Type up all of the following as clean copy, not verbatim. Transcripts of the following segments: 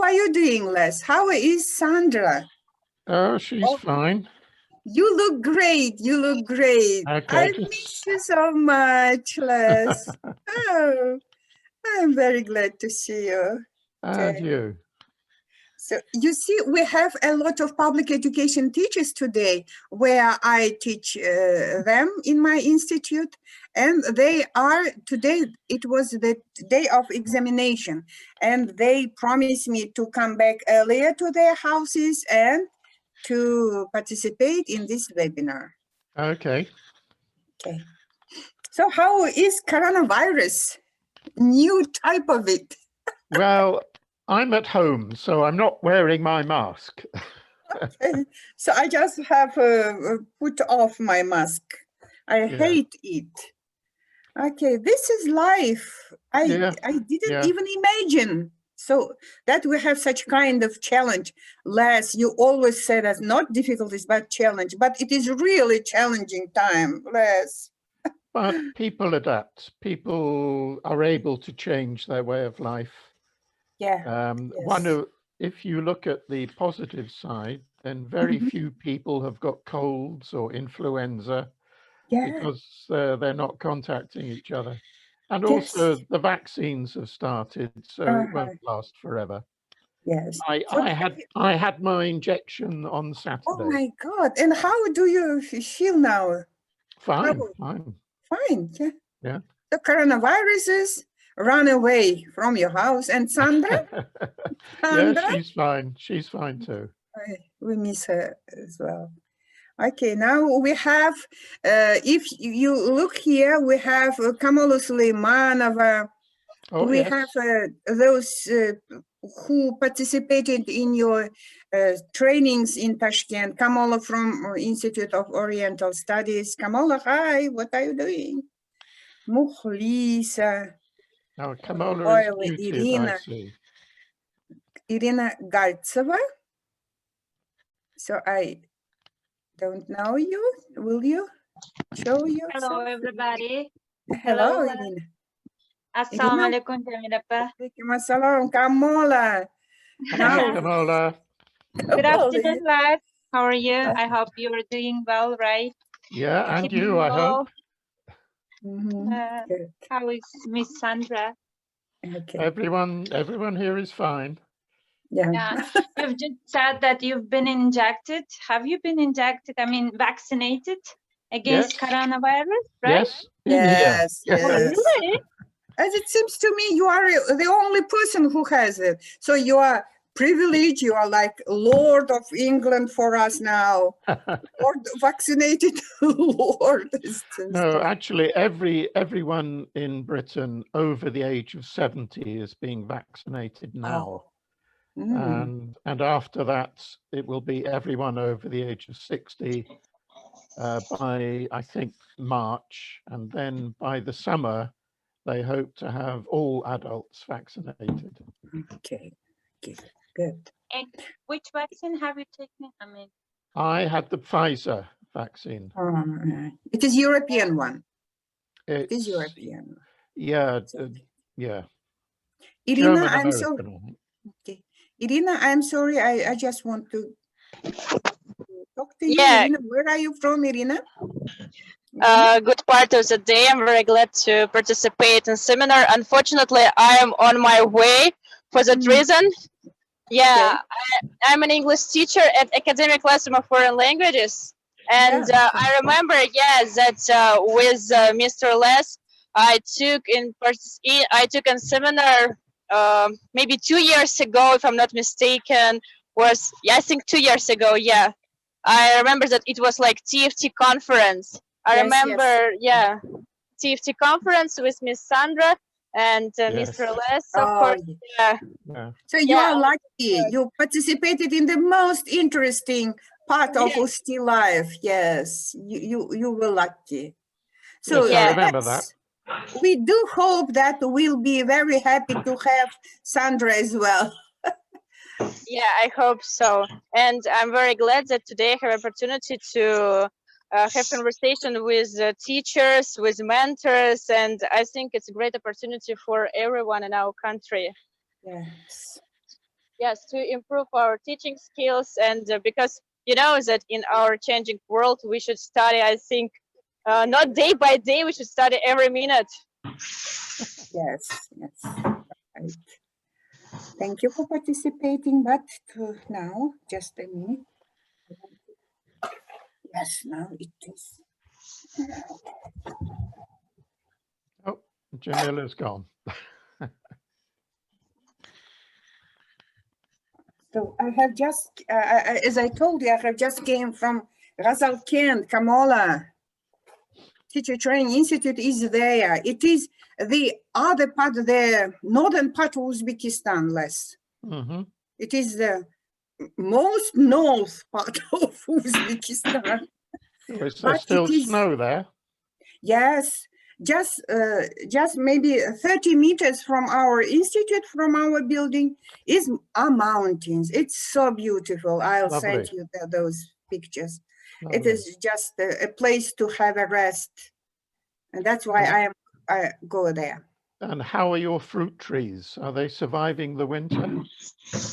How are you doing, Les? How is Sandra? Oh, she's fine. You look great. You look great. Okay, I miss you so much, Les. Oh, I'm very glad to see you. And you. So you see, we have a lot of public education teachers today where I teach them in my institute, and they are today, it was the day of examination, and they promised me to come back earlier to their houses and to participate in this webinar. Okay. Okay. So how is coronavirus? New type of it. Well, I'm at home, so I'm not wearing my mask. Okay. So I just have put off my mask. I hate it. Okay, this is life. I didn't even imagine. So that we have such kind of challenge. Les, you always say that not difficulties, but challenge. But it is really challenging time, Les. But people adapt. People are able to change their way of life. Yeah. If you look at the positive side, then very few people have got colds or influenza because they're not contacting each other. And also the vaccines have started, so it won't last forever. Yes. I had my injection on Saturday. Oh my God. And how do you feel now? Fine. Fine. Yeah. The coronaviruses run away from your house. And Sandra? Yeah, she's fine. She's fine too. We miss her as well. Okay, now we have, if you look here, we have Kamala Suleymanova. We have those who participated in your trainings in Tashkent. Kamala from Institute of Oriental Studies. Kamala, hi, what are you doing? Mukhlisa. Oh, Kamala is muted, I see. Irina Galtseva. So I don't know you. Will you show yourself? Hello, everybody. Hello, Irina. Assalamu alaikum, Jamilappa. Alaikum assalam, Kamala. Hi, Kamala. Good afternoon, lads. How are you? I hope you are doing well, right? Yeah, and you, I hope. How is Miss Sandra? Okay. Everyone here is fine. Yeah. You've just said that you've been injected. Have you been injected? I mean, vaccinated against coronavirus, right? Yes. Oh, really? As it seems to me, you are the only person who has it. So you are privileged. You are like Lord of England for us now. Lord, vaccinated Lord. No, actually, everyone in Britain over the age of 70 is being vaccinated now. And after that, it will be everyone over the age of 60 by, I think, March. And then by the summer, they hope to have all adults vaccinated. Okay, good. And which vaccine have you taken? I mean, I had the Pfizer vaccine. It is European one. It is European. Yeah, yeah. Irina, I'm sorry. Okay. Irina, I'm sorry. I just want to talk to you. Irina, where are you from, Irina? Good part of the day. I'm very glad to participate in seminar. Unfortunately, I am on my way for that reason. Yeah, I'm an English teacher at Academic Classroom of Foreign Languages. And I remember, that with Mr. Les, I took a seminar maybe 2 years ago, if I'm not mistaken. I think 2 years ago. Yeah, I remember that it was like TFT conference. I remember, TFT conference with Miss Sandra and Mr. Les, of course. So you are lucky. You participated in the most interesting part of UST life. Yes, you were lucky. So I remember that. We do hope that we'll be very happy to have Sandra as well. Yeah, I hope so. And I'm very glad that today I have opportunity to have conversation with teachers, with mentors, and I think it's a great opportunity for everyone in our country. Yes. yes, to improve our teaching skills, and because you know that in our changing world we should study, I think, not day by day, we should study every minute. Yes, yes, right. Thank you for participating, but now, just a minute. Yes, now it is. Oh, Jamila's gone. So I have just, as I told you, I have just came from Razalkent, Kamola. Teacher Training Institute is there. It is the other part, the northern part of Uzbekistan, less. Mm-hmm. It is the most north part of Uzbekistan. So is there still snow there? Yes, just maybe 30 meters from our institute, from our building, are mountains. It's so beautiful. I'll Lovely. send you those pictures. Lovely. It is just a place to have a rest, and that's why I go there. And how are your fruit trees? Are they surviving the winter?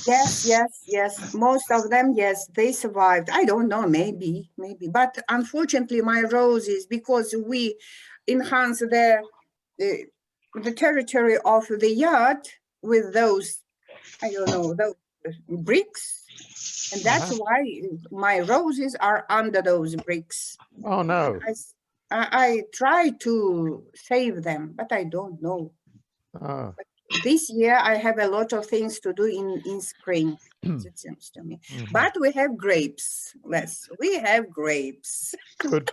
Yes, yes, yes. Most of them, yes, they survived. I don't know, maybe. But unfortunately, my roses, because we enhance the territory of the yard with those, I don't know, those bricks. And that's why my roses are under those bricks. Oh, no. I try to save them, but I don't know. Oh. This year I have a lot of things to do in spring, it seems to me. Mm-hmm. But we have grapes, we have grapes. Good.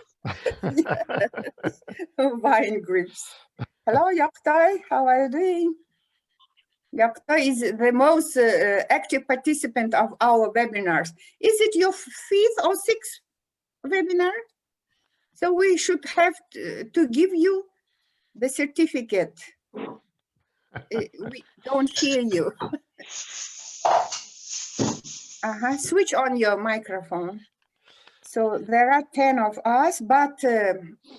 Wine grapes. Hello, Yaktai, how are you doing? Yaktai is the most active participant of our webinars. Is it your 5th or 6th webinar? So we should have to give you the certificate. We don't hear you. Switch on your microphone. So there are 10 of us, but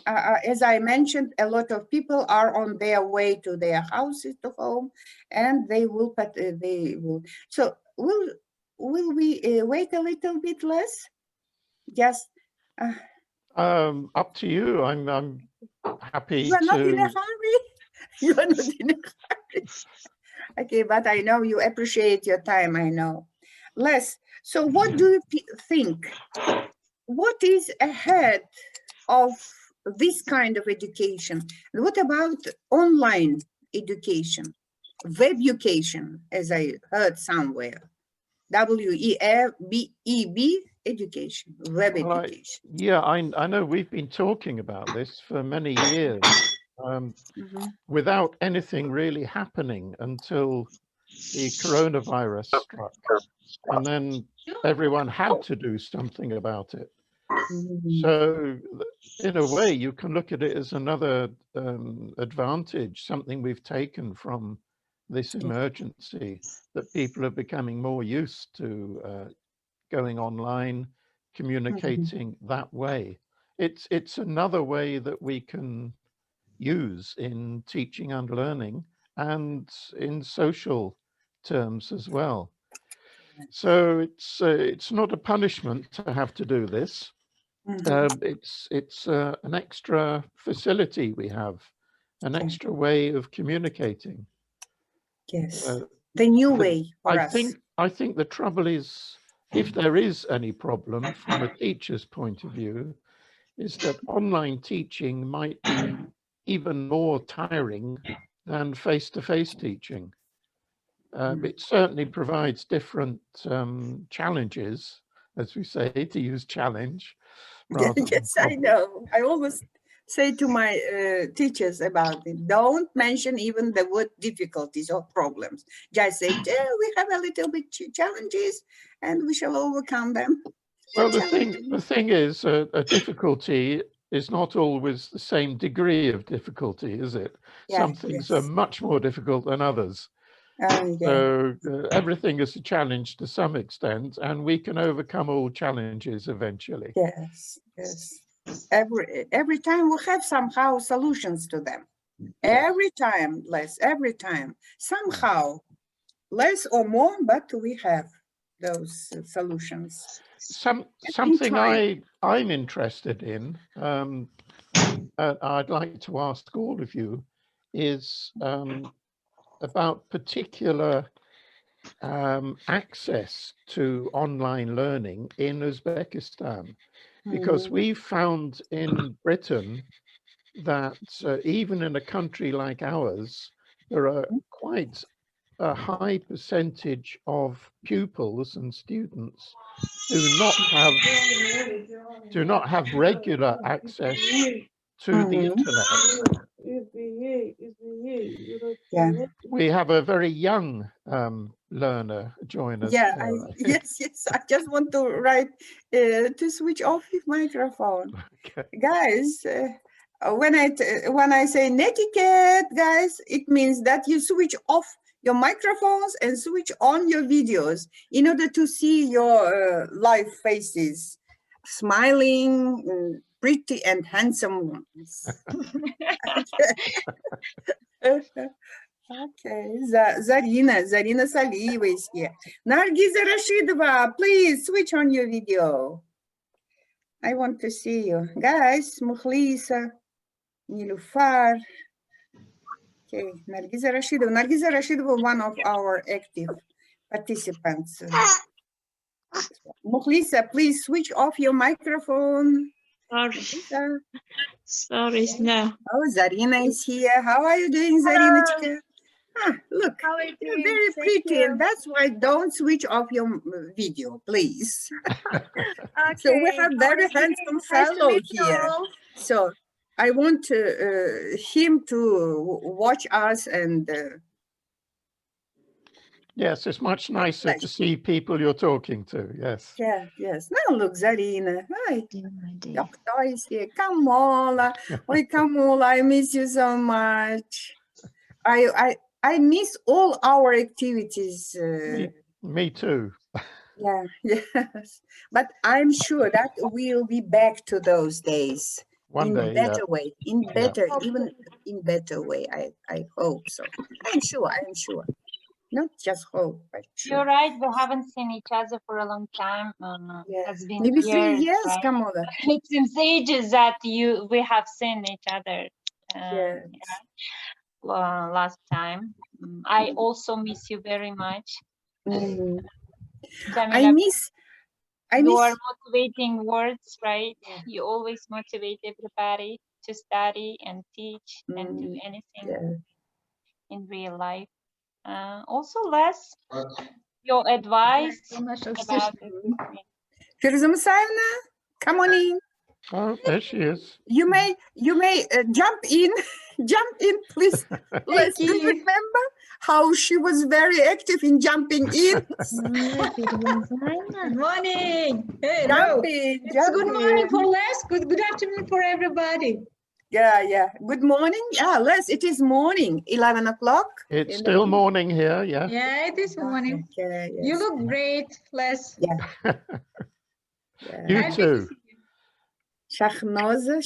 as I mentioned, a lot of people are on their way to their houses, to home, and they will. So will we wait a little bit less? Just. Up to you. I'm happy to. You are not in a hurry. You are not in a hurry. Okay, but I know you appreciate your time, I know. Les, so what do you think? What is ahead of this kind of education? What about online education, web education, as I heard somewhere? W-E-B education, web education. Yeah, I know we've been talking about this for many years. Without anything really happening until the coronavirus struck. And then everyone had to do something about it. So in a way, you can look at it as another advantage, something we've taken from this emergency, that people are becoming more used to going online, communicating that way. It's another way that we can use in teaching and learning and in social terms as well. So it's not a punishment to have to do this. It's an extra facility we have, an extra way of communicating. Yes, the new way for us. I think the trouble is, if there is any problem from a teacher's point of view, is that online teaching might be even more tiring than face-to-face teaching. It certainly provides different challenges, as we say, to use challenge. Yes, I know. I always say to my teachers about it, don't mention even the word difficulties or problems. Just say, we have a little bit challenges and we shall overcome them. Well, the thing is, a difficulty is not always the same degree of difficulty, is it? Yeah, some things are much more difficult than others. So everything is a challenge to some extent, and we can overcome all challenges eventually. Yes, yes. Every time we have somehow solutions to them. Every time, Les, every time. Somehow less or more, but we have those solutions. Something I'm interested in, I'd like to ask all of you, is about particular access to online learning in Uzbekistan, because we found in Britain that even in a country like ours, there are quite a high percentage of pupils and students do not have regular access to the internet. Yeah. We have a very young learner join us. Yeah, yes, I just want to write to switch off your microphone. Okay. Guys, when I say netiquette, guys, it means that you switch off your microphones and switch on your videos in order to see your live faces, smiling, pretty and handsome ones. Okay, Zarina Saliyeva is here. Nargiza Rashidova, please switch on your video. I want to see you. Guys, Mukhlisa, Nilufar. Okay, Nargiza Rashidova, one of our active participants. Mukhlisa, please switch off your microphone. Sorry, no. Oh, Zarina is here. How are you doing, Zarinachka? Ah, look, you're very pretty, and that's why don't switch off your video, please. Okay. So we have very handsome fellow here. So I want him to watch us and. Yes, it's much nicer to see people you're talking to. Yes. Yeah, yes. Now look, Zarina. Hi. Doctor is here. Kamola. Oi, Kamola, I miss you so much. I miss all our activities. Me too. Yeah, yes. But I'm sure that we'll be back to those days. One day, better way, in better, Yeah. even in better way. I hope so. I'm sure. Not just hope, but sure. You're right. We haven't seen each other for a long time. Yeah. It's been Maybe 3 years, right? Kamola. It seems ages that we have seen each other. Yes. Last time. I also miss you very much. Mm. Jamila, I you miss. are motivating words, right? You always motivate everybody to study and teach and do anything in real life. Also, Les, your advice about everything. Firuza Musayevna, come on in. Oh, there she is. You may jump in, please. Let's remember how she was very active in jumping in. Good morning. Hey, Jumping. Good morning for Les. Good afternoon for everybody. Yeah. Good morning. Yeah, Les, it is morning, 11 o'clock. It's still morning here, yeah. Yeah, it is morning. Okay, yes. You look great, Les. Yeah. You too. Shahnoza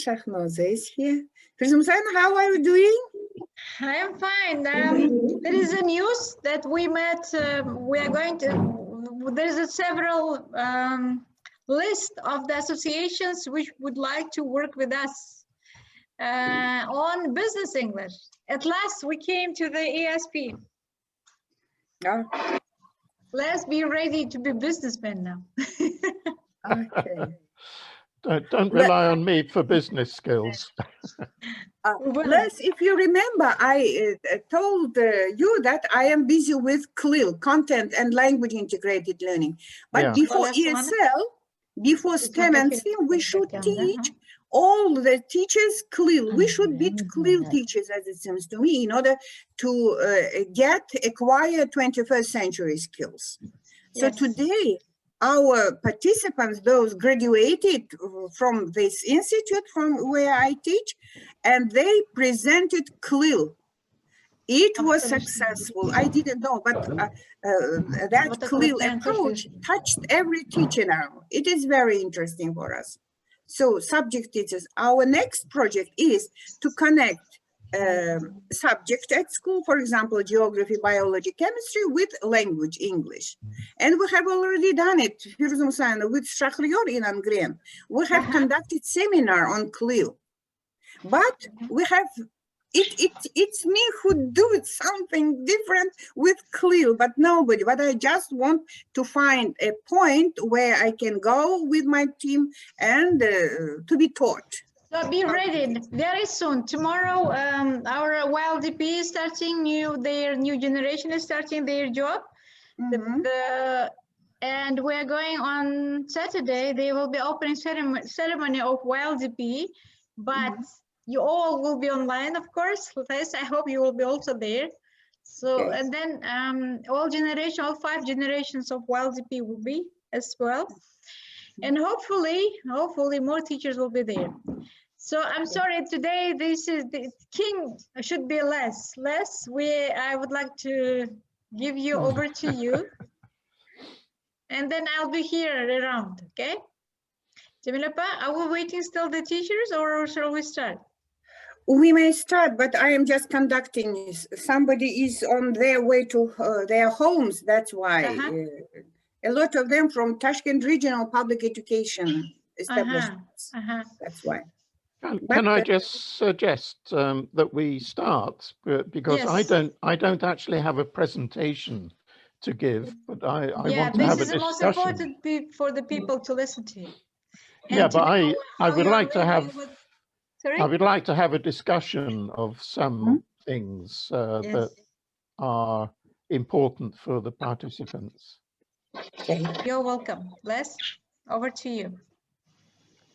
is here. Firuza Musayevna, how are you doing? I am fine. There is a news that we met. We are going to. There is a several list of the associations which would like to work with us on business English. At last, we came to the ESP. Oh. Let's be ready to be businessmen now. Okay. Don't rely on me for business skills. Les, if you remember, I told you that I am busy with CLIL, Content and Language Integrated Learning. But before ESL, before STEM and STEM, we should teach all the teachers CLIL. We should be CLIL teachers, as it seems to me, in order to acquire 21st century skills. So today, our participants, those graduated from this institute from where I teach, and they presented CLIL. It was successful. I didn't know, but that CLIL approach touched every teacher now. It is very interesting for us. So subject teachers, our next project is to connect subject at school, for example, geography, biology, chemistry, with language, English. And we have already done it, with Shahriyor in Angren. We have conducted seminar on CLIL. But we have, it's me who do something different with CLIL, but nobody. But I just want to find a point where I can go with my team and to be taught. So be ready very soon. Tomorrow, our YLDP is starting their new generation is starting their job. And we're going on Saturday. They will be opening ceremony of YLDP, but you all will be online, of course. Yes, I hope you will be also there. So, and then all 5 generations of YLDP will be as well. And hopefully more teachers will be there. So I'm sorry, today this is the king should be less. I would like to give you over to you. And then I'll be here around, okay? Jamilapa, are we waiting still the teachers or shall we start? We may start, but I am just conducting. Somebody is on their way to their homes, that's why. A lot of them from Tashkent Regional Public Education establishments, that's why. Can I just suggest that we start, because I don't actually have a presentation to give, but I want to have a discussion. This is the most important for the people to listen to. Yeah, but I would like to have a discussion of some things that are important for the participants. Okay. You're welcome. Les, over to you.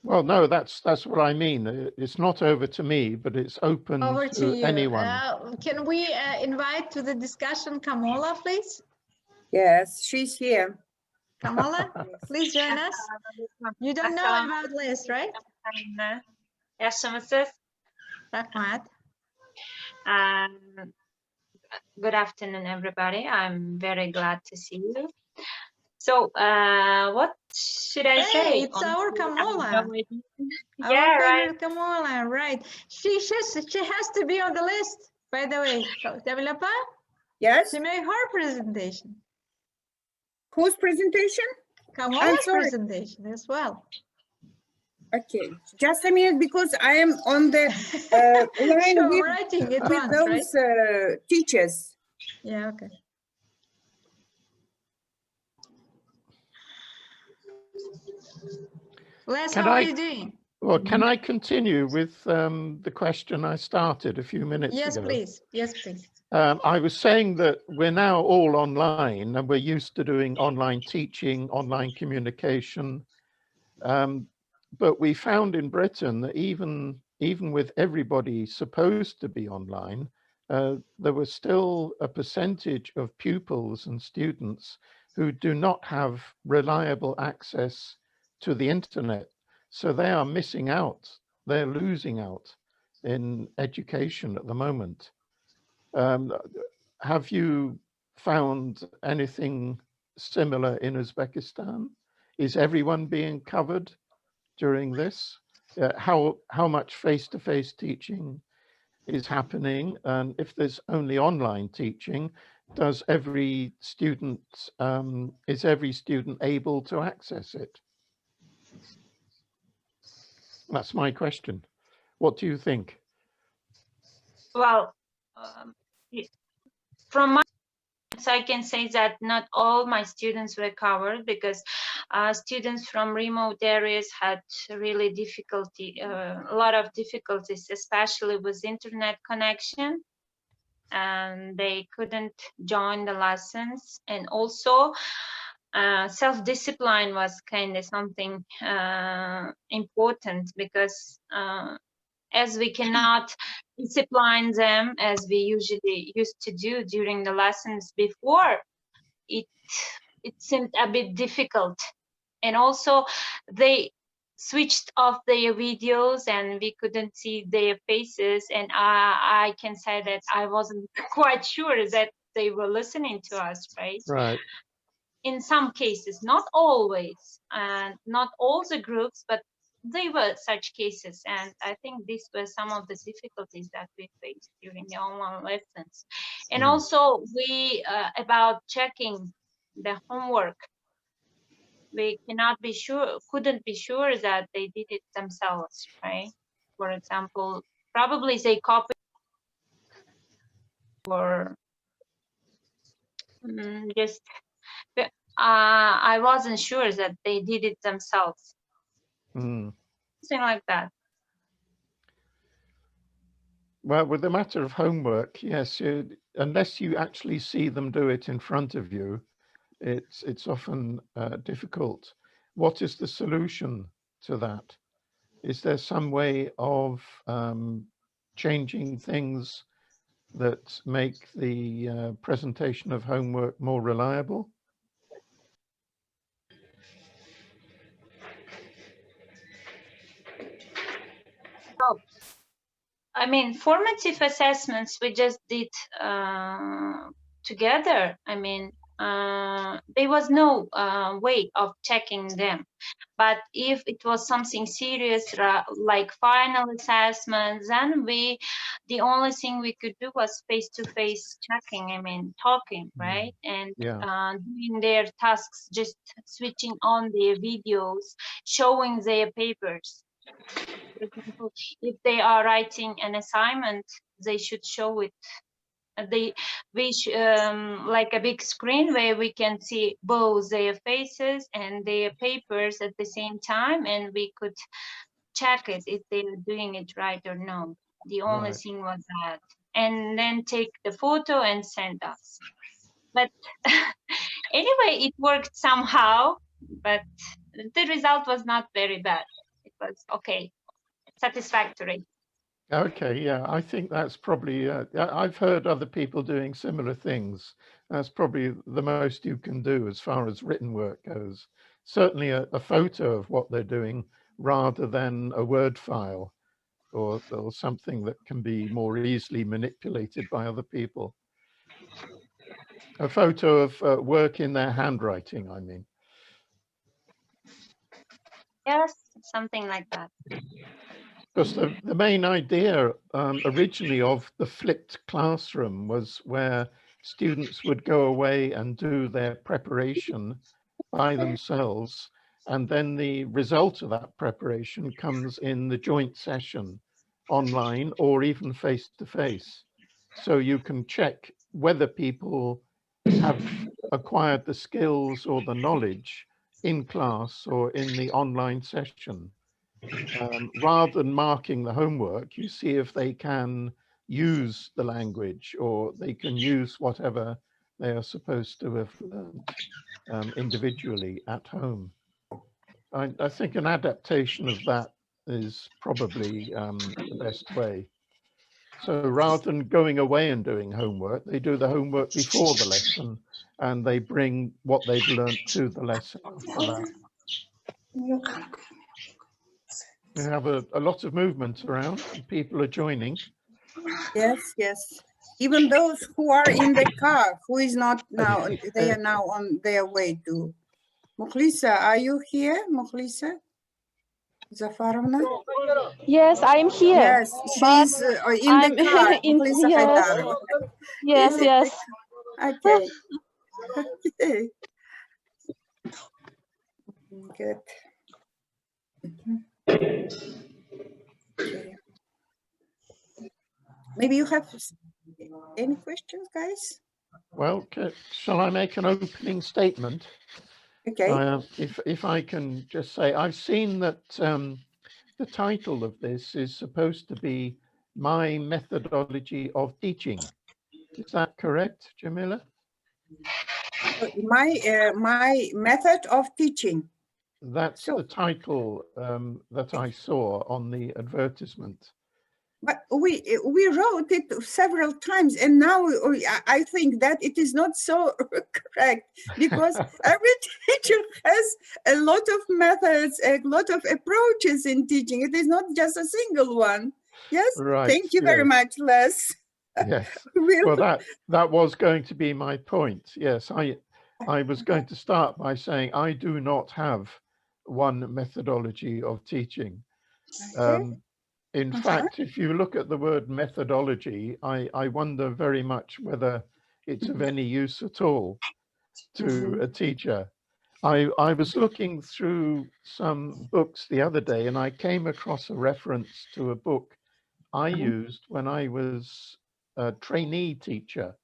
Well, no, that's what I mean. It's not over to me, but it's open to anyone. Can we invite to the discussion Kamola, please? Yes, she's here. Kamola, please join us. You don't know about Les, right? Yaxshimisiz? Rahmat. Good afternoon, everybody. I'm very glad to see you. So, what should I say? It's our Kamola. Yeah, right. Kamola, right. She has to be on the list, by the way. Jamilapa? Yes? To make her presentation. Whose presentation? Kamola's presentation as well. Okay, just a minute, because I am on the line with those teachers. Yeah, okay. Les, how are you doing? Well, can I continue with the question I started a few minutes ago? Yes, please. Yes, please. I was saying that we're now all online and we're used to doing online teaching, online communication. But we found in Britain that even with everybody supposed to be online, there was still a percentage of pupils and students who do not have reliable access to the internet. So they are missing out, they're losing out in education at the moment. Have you found anything similar in Uzbekistan? Is everyone being covered during this? How much face-to-face teaching is happening? And if there's only online teaching, is every student able to access it? That's my question. What do you think? Well, from my experience, I can say that not all my students were covered, because students from remote areas had really a lot of difficulties, especially with internet connection, and they couldn't join the lessons. And also self-discipline was kind of something important, because as we cannot discipline them as we usually used to do during the lessons before, it seemed a bit difficult. And also they switched off their videos and we couldn't see their faces, and I can say that I wasn't quite sure that they were listening to us, right? Right. In some cases, not always, and not all the groups, but they were such cases, and I think these were some of the difficulties that we faced during the online lessons. And also we about checking the homework, we couldn't be sure that they did it themselves, right? For example, probably they copied, or just I wasn't sure that they did it themselves. Something like that. Well, with the matter of homework, yes, unless you actually see them do it in front of you, it's often difficult. What is the solution to that? Is there some way of changing things that make the presentation of homework more reliable? So, I mean, formative assessments we just did together. I mean, there was no way of checking them. But if it was something serious, like final assessments, then the only thing we could do was face-to-face checking, I mean, talking, right? And doing their tasks, just switching on their videos, showing their papers. For example, if they are writing an assignment, they should show it. Like a big screen where we can see both their faces and their papers at the same time, and we could check it if they are doing it right or no. The only thing was that, and then take the photo and send us. But anyway, it worked somehow, but the result was not very bad. It was okay, satisfactory. Okay, yeah, I think that's probably, I've heard other people doing similar things. That's probably the most you can do as far as written work goes. Certainly a photo of what they're doing rather than a Word file or something that can be more easily manipulated by other people. A photo of work in their handwriting, I mean. Yes, something like that. Because the main idea originally of the flipped classroom was where students would go away and do their preparation by themselves, and then the result of that preparation comes in the joint session online or even face-to-face. So you can check whether people have acquired the skills or the knowledge in class or in the online session. Rather than marking the homework, you see if they can use the language or they can use whatever they are supposed to have learned individually at home. I think an adaptation of that is probably the best way. So rather than going away and doing homework, they do the homework before the lesson and they bring what they've learned to the lesson after that. We have a lot of movement around. People are joining. Yes, yes. Even those who are in the car, who is not now, they are now on their way to. Mukhlisa, are you here, Mukhlisa Zafarovna? Yes, I am here. Yes, she's in the car. Mukhlisa Haydarova. Yes, yes. Okay. Okay. Good. Okay. Maybe you have any questions, guys? Well, shall I make an opening statement? Okay. If I can just say, I've seen that the title of this is supposed to be My Methodology of Teaching. Is that correct, Jamila? My method of teaching. That's the title that I saw on the advertisement. But we wrote it several times, and now I think that it is not so correct, because every teacher has a lot of methods, a lot of approaches in teaching. It is not just a single one. Yes. Right. Thank you very much, Les. Yes. Well, that was going to be my point. Yes, I was going to start by saying I do not have one methodology of teaching. Okay. In fact, if you look at the word methodology, I wonder very much whether it's of any use at all to a teacher. I was looking through some books the other day and I came across a reference to a book I used when I was a trainee teacher,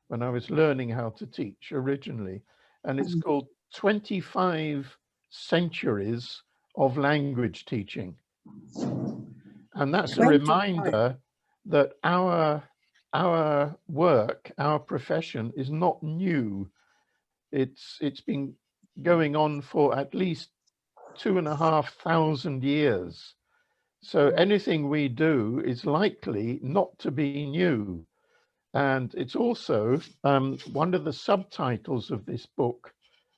when I was learning how to teach originally. And it's called 25 Centuries of Language Teaching. And that's a reminder that our work, our profession is not new. It's been going on for at least 2,500 years. So anything we do is likely not to be new. And it's also, one of the subtitles of this book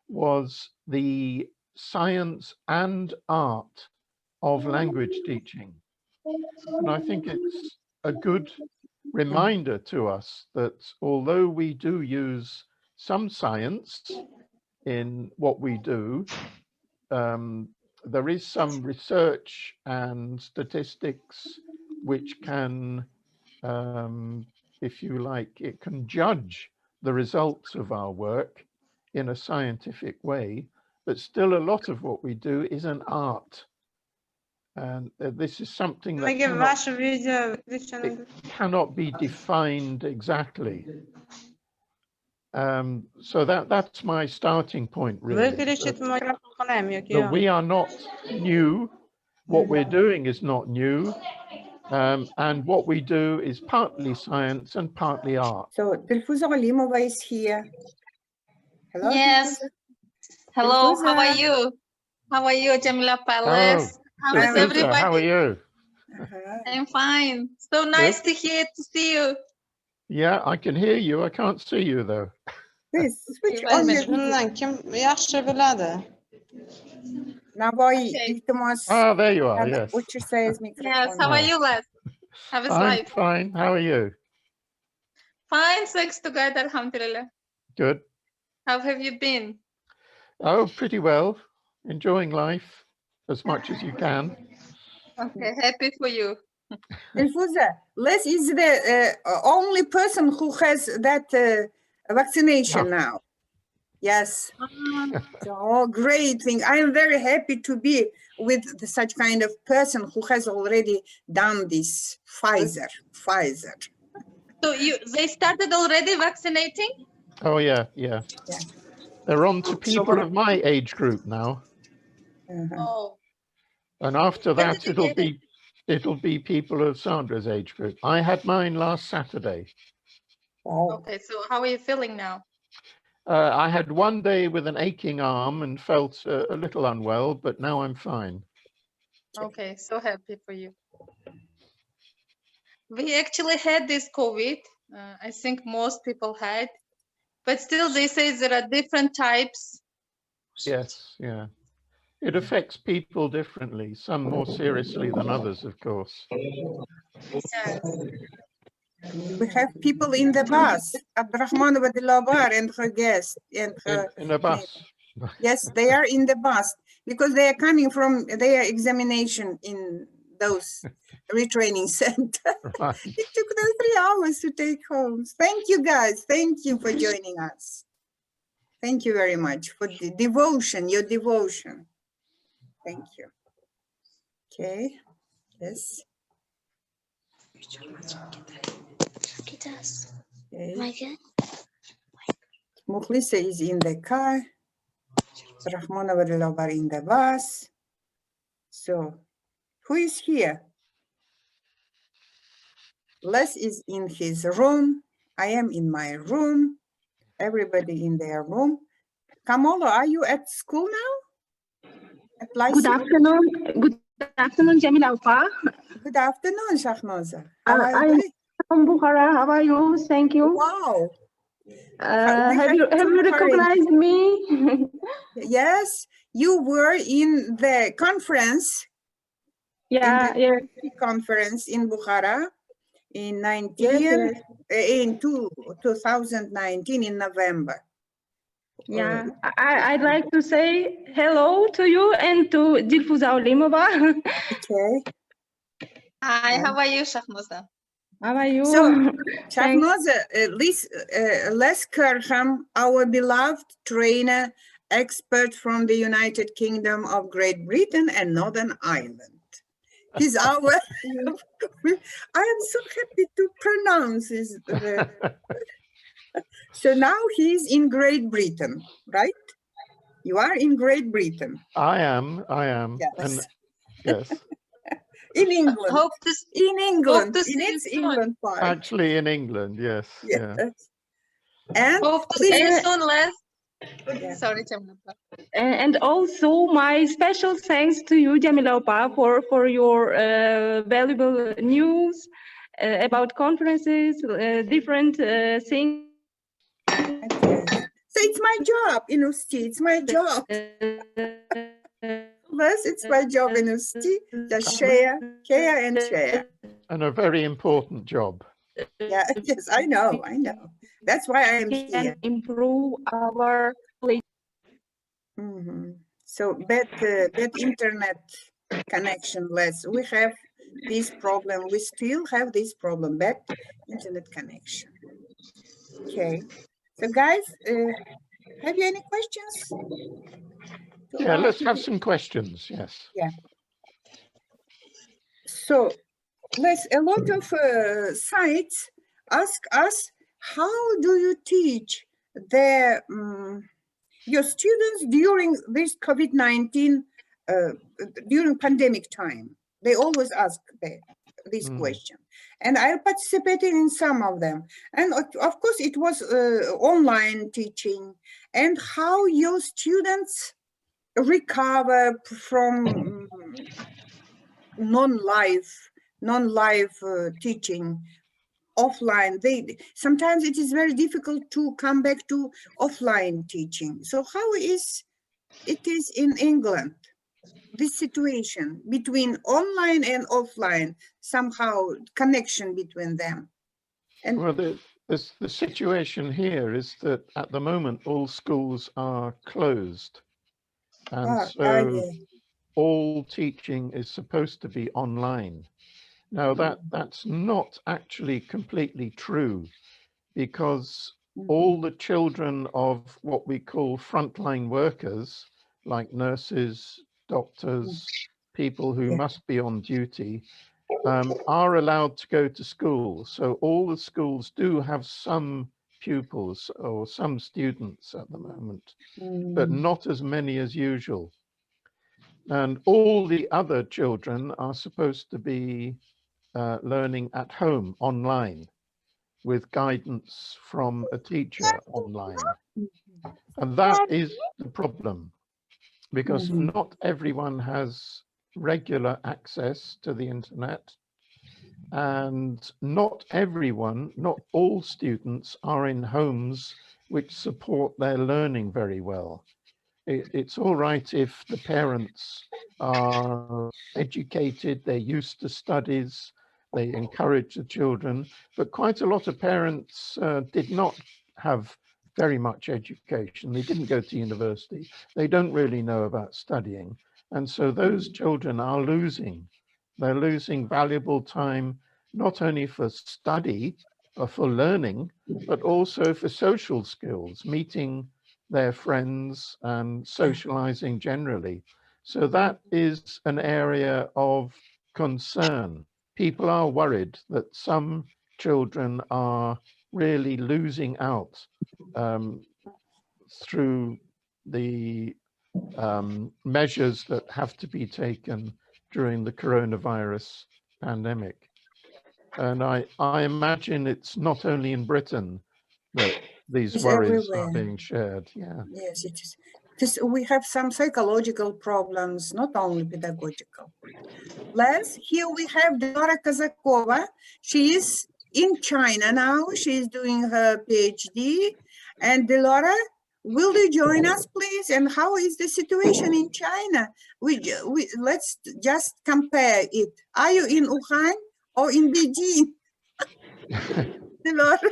was the science and art of language teaching. And I think it's a good reminder to us that although we do use some science in what we do, there is some research and statistics which can, if you like, it can judge the results of our work in a scientific way, but still a lot of what we do is an art. And this is something that cannot be defined exactly. So that's my starting point, really. That we are not new. What we're doing is not new. And what we do is partly science and partly art. So Dilfuza Alimova is here. Hello. Yes. Dilfuza. Hello, Dilfuza. how are you? How are you, Jamila Palace? How is Dilfuza, everybody? how are you? I'm fine. So nice to see you. Yeah, I can hear you. I can't see you though. Please switch on your video. Ah, there you are, yes. Yes, how are you, Les? How is I'm life? fine. How are you? Fine, thanks to God, alhamdulillah. Good. How have you been? Oh, pretty well. Enjoying life as much as you can. Okay, happy for you. Dilfuza, Les is the only person who has that vaccination now. Yes. So great thing. I am very happy to be with such kind of person who has already done this Pfizer. So they started already vaccinating? Oh yeah. They're on to people of my age group now. Oh. And after that, it'll be people of Sandra's age group. I had mine last Saturday. Okay, so how are you feeling now? I had one day with an aching arm and felt a little unwell, but now I'm fine. Okay, so happy for you. We actually had this COVID. I think most people had, but still they say there are different types. Yes, yeah. It affects people differently, some more seriously than others, of course. Yes. We have people in the bus, Abdurrahmanova Dilabar and her guest. And her in a bus. Yes, they are in the bus because they are coming from their examination in those retraining center. Right. It took them 3 hours to take home. Thank you, guys. Thank you for joining us. Thank you very much for the devotion, your devotion. Thank you. Okay, yes. Okay. Mukhlisa is in the car. Rahmanova Dilabar in the bus. So, who is here? Les is in his room. I am in my room. Everybody in their room. Kamolo, are you at school now? At Good afternoon. Good afternoon, Jamila Alfa. Good afternoon, Shahnoza. How are I you? am from Bukhara. How are you? Thank you. Wow. Have you recognized me? Yes, you were in the conference. Yeah, in the conference in Bukhara in 2019 in November. Yeah, I'd like to say hello to you and to Dilfuza Olimova. Okay. Hi, how are you, Shahmoza? How are you? So, Thanks. Shahmoza, Les Kirkham, our beloved trainer, expert from the United Kingdom of Great Britain and Northern Ireland. He's our, I am so happy to pronounce his, so now he's in Great Britain, right? You are in Great Britain. I am. Yes. And yes. In England. Hope to, in England. Hope to In see its you soon. England part. Actually in England, yes. Yes. Yeah. And hope to see you soon, Les. Sorry, Jamila. And also my special thanks to you, Jamila Opa, for your valuable news about conferences, different things. So it's my job, Usti. It's my job. Yes, it's my job, Usti. Just share and share. And a very important job. Yeah, yes, I know. That's why I am here. Improve our knowledge. So bad internet connection, Les. We have this problem. We still have this problem, bad internet connection. Okay. So guys, have you any questions? Yeah, let's have some questions, yes. Yeah. So a lot of sites ask us, how do you teach your students during this COVID-19, during pandemic time? They always ask this question. And I participated in some of them. And of course, it was online teaching, and how your students recover from non-live teaching, offline. Sometimes it is very difficult to come back to offline teaching. So how is it in England, this situation between online and offline, somehow connection between them? And well, the situation here is that at the moment all schools are closed, and so all teaching is supposed to be online. Now that's not actually completely true, because all the children of what we call frontline workers, like nurses, doctors, people who must be on duty, are allowed to go to school. So all the schools do have some pupils or some students at the moment, but not as many as usual. And all the other children are supposed to be learning at home online with guidance from a teacher online. And that is the problem, because not everyone has regular access to the internet, and not all students are in homes which support their learning very well. It's all right if the parents are educated, they're used to studies, they encourage the children, but quite a lot of parents did not have very much education. They didn't go to university. They don't really know about studying. And so those children are losing. They're losing valuable time, not only for study or for learning, but also for social skills, meeting their friends and socializing generally. So that is an area of concern. People are worried that some children are really losing out through the measures that have to be taken during the coronavirus pandemic. And I imagine it's not only in Britain that these worries are being shared. Yeah. Yes, it is. Because we have some psychological problems, not only pedagogical. Les, here we have Delora Kazakova. She is in China now. She is doing her PhD. And Delora, will you join us, please? And how is the situation in China? Let's just compare it. Are you in Wuhan or in Beijing? Delora.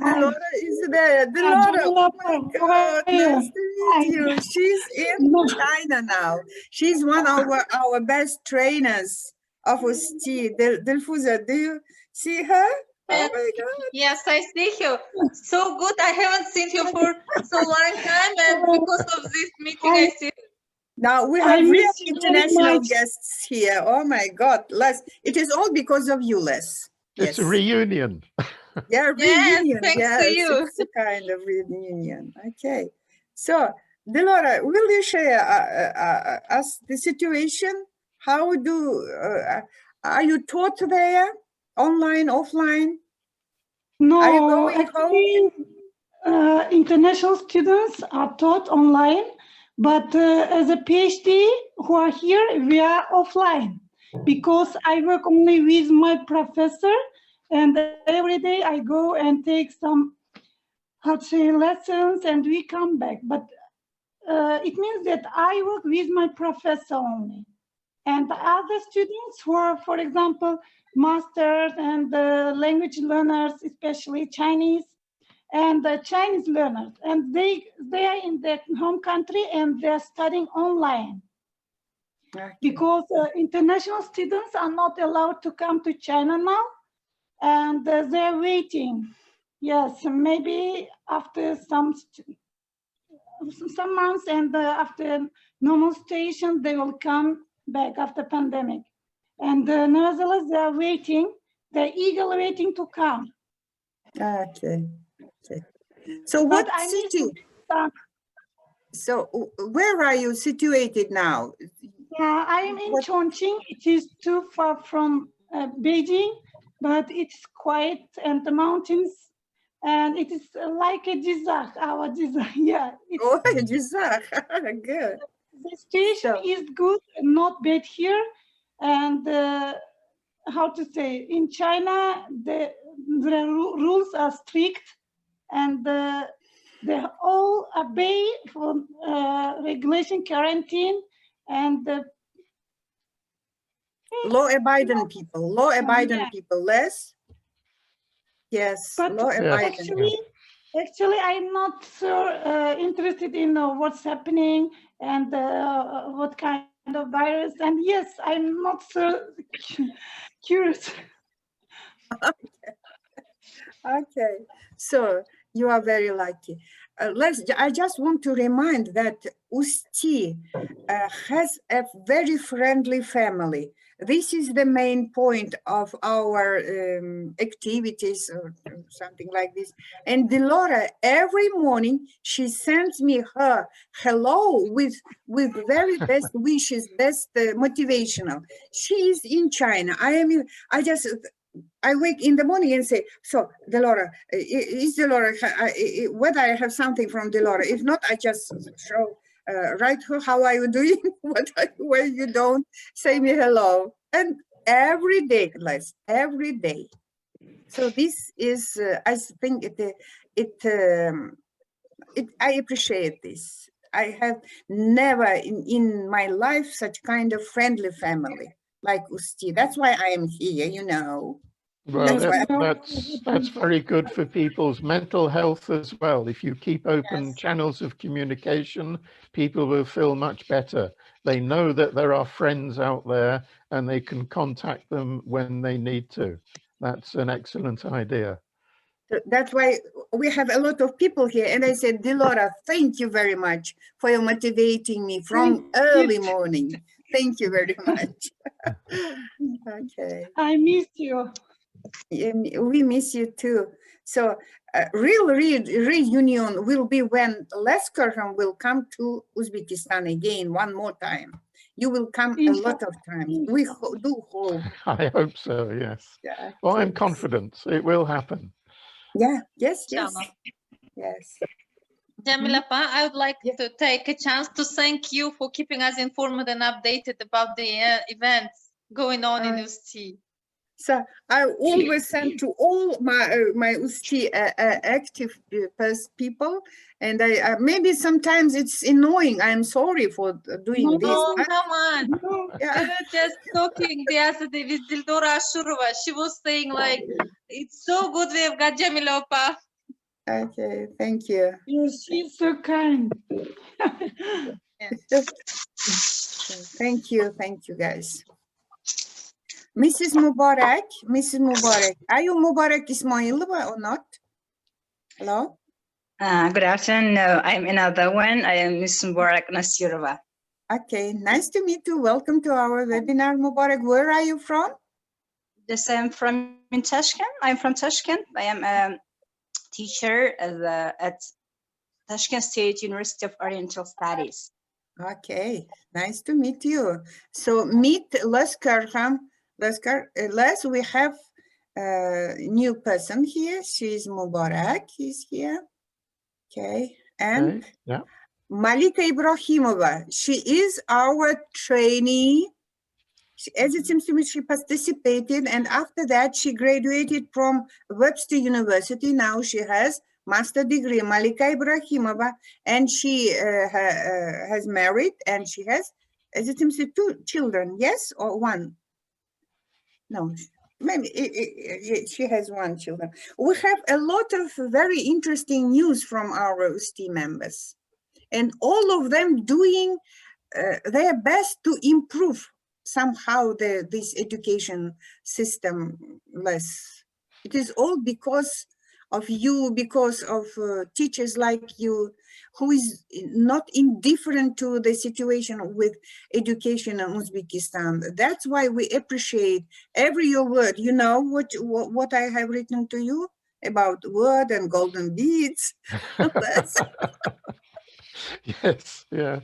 Delora is there. Delora, oh my God, nice to meet you. She's in China now. She's one of our best trainers of UST. Dilfuza, do you see her? Oh my God. Yes, I see you. So good. I haven't seen you for so long time, and because of this meeting, I see. Now we have real international guests here. Oh my God, Les, it is all because of you, Les. It's a reunion. Yeah, reunion. Yes, thanks to you. It's a kind of reunion. Okay. So, Delora, will you share us the situation? How are you taught there? Online, offline? No, are you going actually, international students are taught online, but as a PhD who are here, we are offline because I work only with my professor, and every day I go and take some, lessons, and we come back. But it means that I work with my professor only. And other students who are, for example, masters and language learners, especially Chinese, and Chinese learners, and they are in their home country and they're studying online. Okay. Because international students are not allowed to come to China now, and they're waiting. Yes, maybe after some months and after normal situation, they will come back after pandemic. And nevertheless, they are waiting. They're eagerly waiting to come. Okay. Okay. So what city? So where are you situated now? Yeah, I am in Chongqing. It is too far from Beijing, but it's quiet and the mountains, and it is like a Jizak, our Jizak. Yeah. Oh, Jizak. Good. The situation is good, not bad here, and in China the rules are strict, and they all obey for regulation, quarantine, and law-abiding people. Law-abiding people, less. Yes, but law-abiding. Actually, I'm not so interested in what's happening and what kind of virus. And yes, I'm not so curious. Okay, so you are very lucky. I just want to remind that UST has a very friendly family. This is the main point of our activities or something like this. And Delora, every morning, she sends me her hello with very best wishes, best motivational. She is in China. I wake in the morning and say, so Delora, is Delora, whether I have something from Delora. If not, I just write her, how are you doing? Where you don't, say me hello. And every day, Les, every day. So this is, I think I appreciate this. I have never in my life such kind of friendly family like UST. That's why I am here, you know. Well, that's very good for people's mental health as well. If you keep open channels of communication, people will feel much better. They know that there are friends out there and they can contact them when they need to. That's an excellent idea. That's why we have a lot of people here. And I said, Delora, thank you very much for motivating me from early morning. Thank you very much. Okay. I miss you. We miss you too. So real reunion will be when Les Kirkham will come to Uzbekistan again one more time. You will come a lot of times. We do hope. I hope so, yes. Yeah, well, I'm confident it will happen. Yeah, yes. Jamila, I would like to take a chance to thank you for keeping us informed and updated about the events going on in UST. So I always send to all my UST active people, and I maybe sometimes it's annoying. I'm sorry for doing this. No, come on. I was just talking the other day with Dildora Ashurova. She was saying like, it's so good we have got Jamila Opa. Okay, thank you. She's so kind. Thank you guys. Mrs. Mubarak, are you Mubarak Ismailova or not? Hello? Good afternoon. No, I'm another one. I am Ms. Mubarak Nasirova. Okay, nice to meet you. Welcome to our webinar, Mubarak. Where are you from? Yes, I'm from Tashkent. I'm from Tashkent. I am a teacher at Tashkent State University of Oriental Studies. Okay, nice to meet you. So meet Les Kirkham. Les, we have a new person here. She's Mubarak. He's here. Okay, and yeah. Malika Ibrahimova. She is our trainee. As it seems to me, she participated, and after that, she graduated from Webster University. Now she has master degree, Malika Ibrahimova, and she has married, and she has, as it seems, 2 children. Yes, or 1? No, maybe she has 1 child. We have a lot of very interesting news from our ST members, and all of them doing their best to improve somehow this education system. It is all because of you, because of teachers like you, who is not indifferent to the situation with education in Uzbekistan. That's why we appreciate every your word. You know what I have written to you about word and golden beads. Yes, yeah.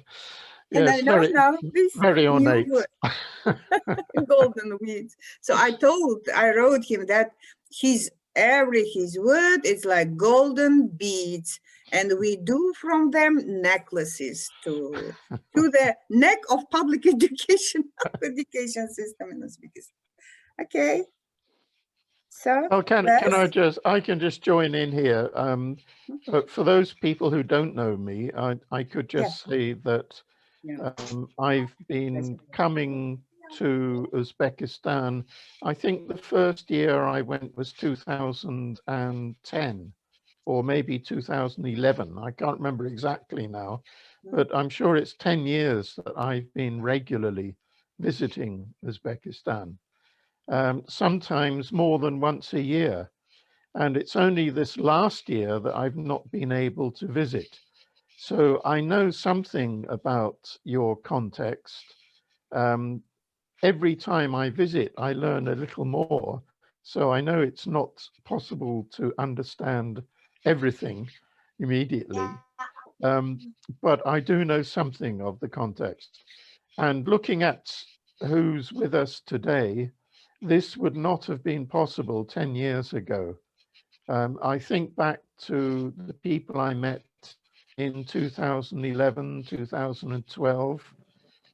And yes, I know now this very ornate. Golden weeds. So I wrote him that his word is like golden beads, and we do from them necklaces to the neck of public education system in Uzbekistan. Okay. So oh, I can just join in here. For those people who don't know me, I could just say that I've been coming to Uzbekistan. I think the first year I went was 2010 or maybe 2011. I can't remember exactly now, but I'm sure it's 10 years that I've been regularly visiting Uzbekistan, sometimes more than once a year. And it's only this last year that I've not been able to visit. So I know something about your context. Every time I visit, I learn a little more. So I know it's not possible to understand everything immediately, but I do know something of the context. And looking at who's with us today, this would not have been possible 10 years ago. I think back to the people I met in 2011, 2012,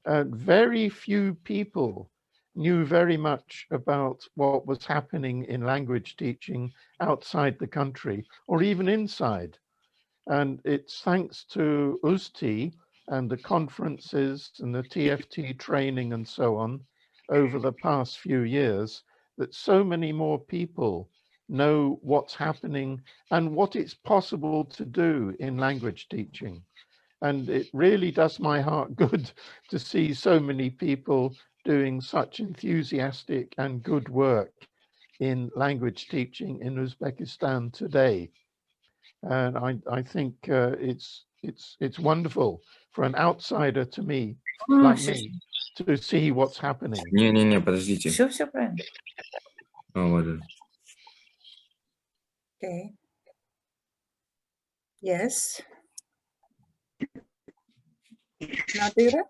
very few people knew very much about what was happening in language teaching outside the country or even inside. And it's thanks to UST and the conferences and the TFT training and so on over the past few years that so many more people know what's happening and what it's possible to do in language teaching. And it really does my heart good to see so many people doing such enthusiastic and good work in language teaching in Uzbekistan today. And I think it's wonderful for an outsider to me, like me, to see what's happening. Не, подождите. Все правильно. Вот. Okay. Yes. Nadira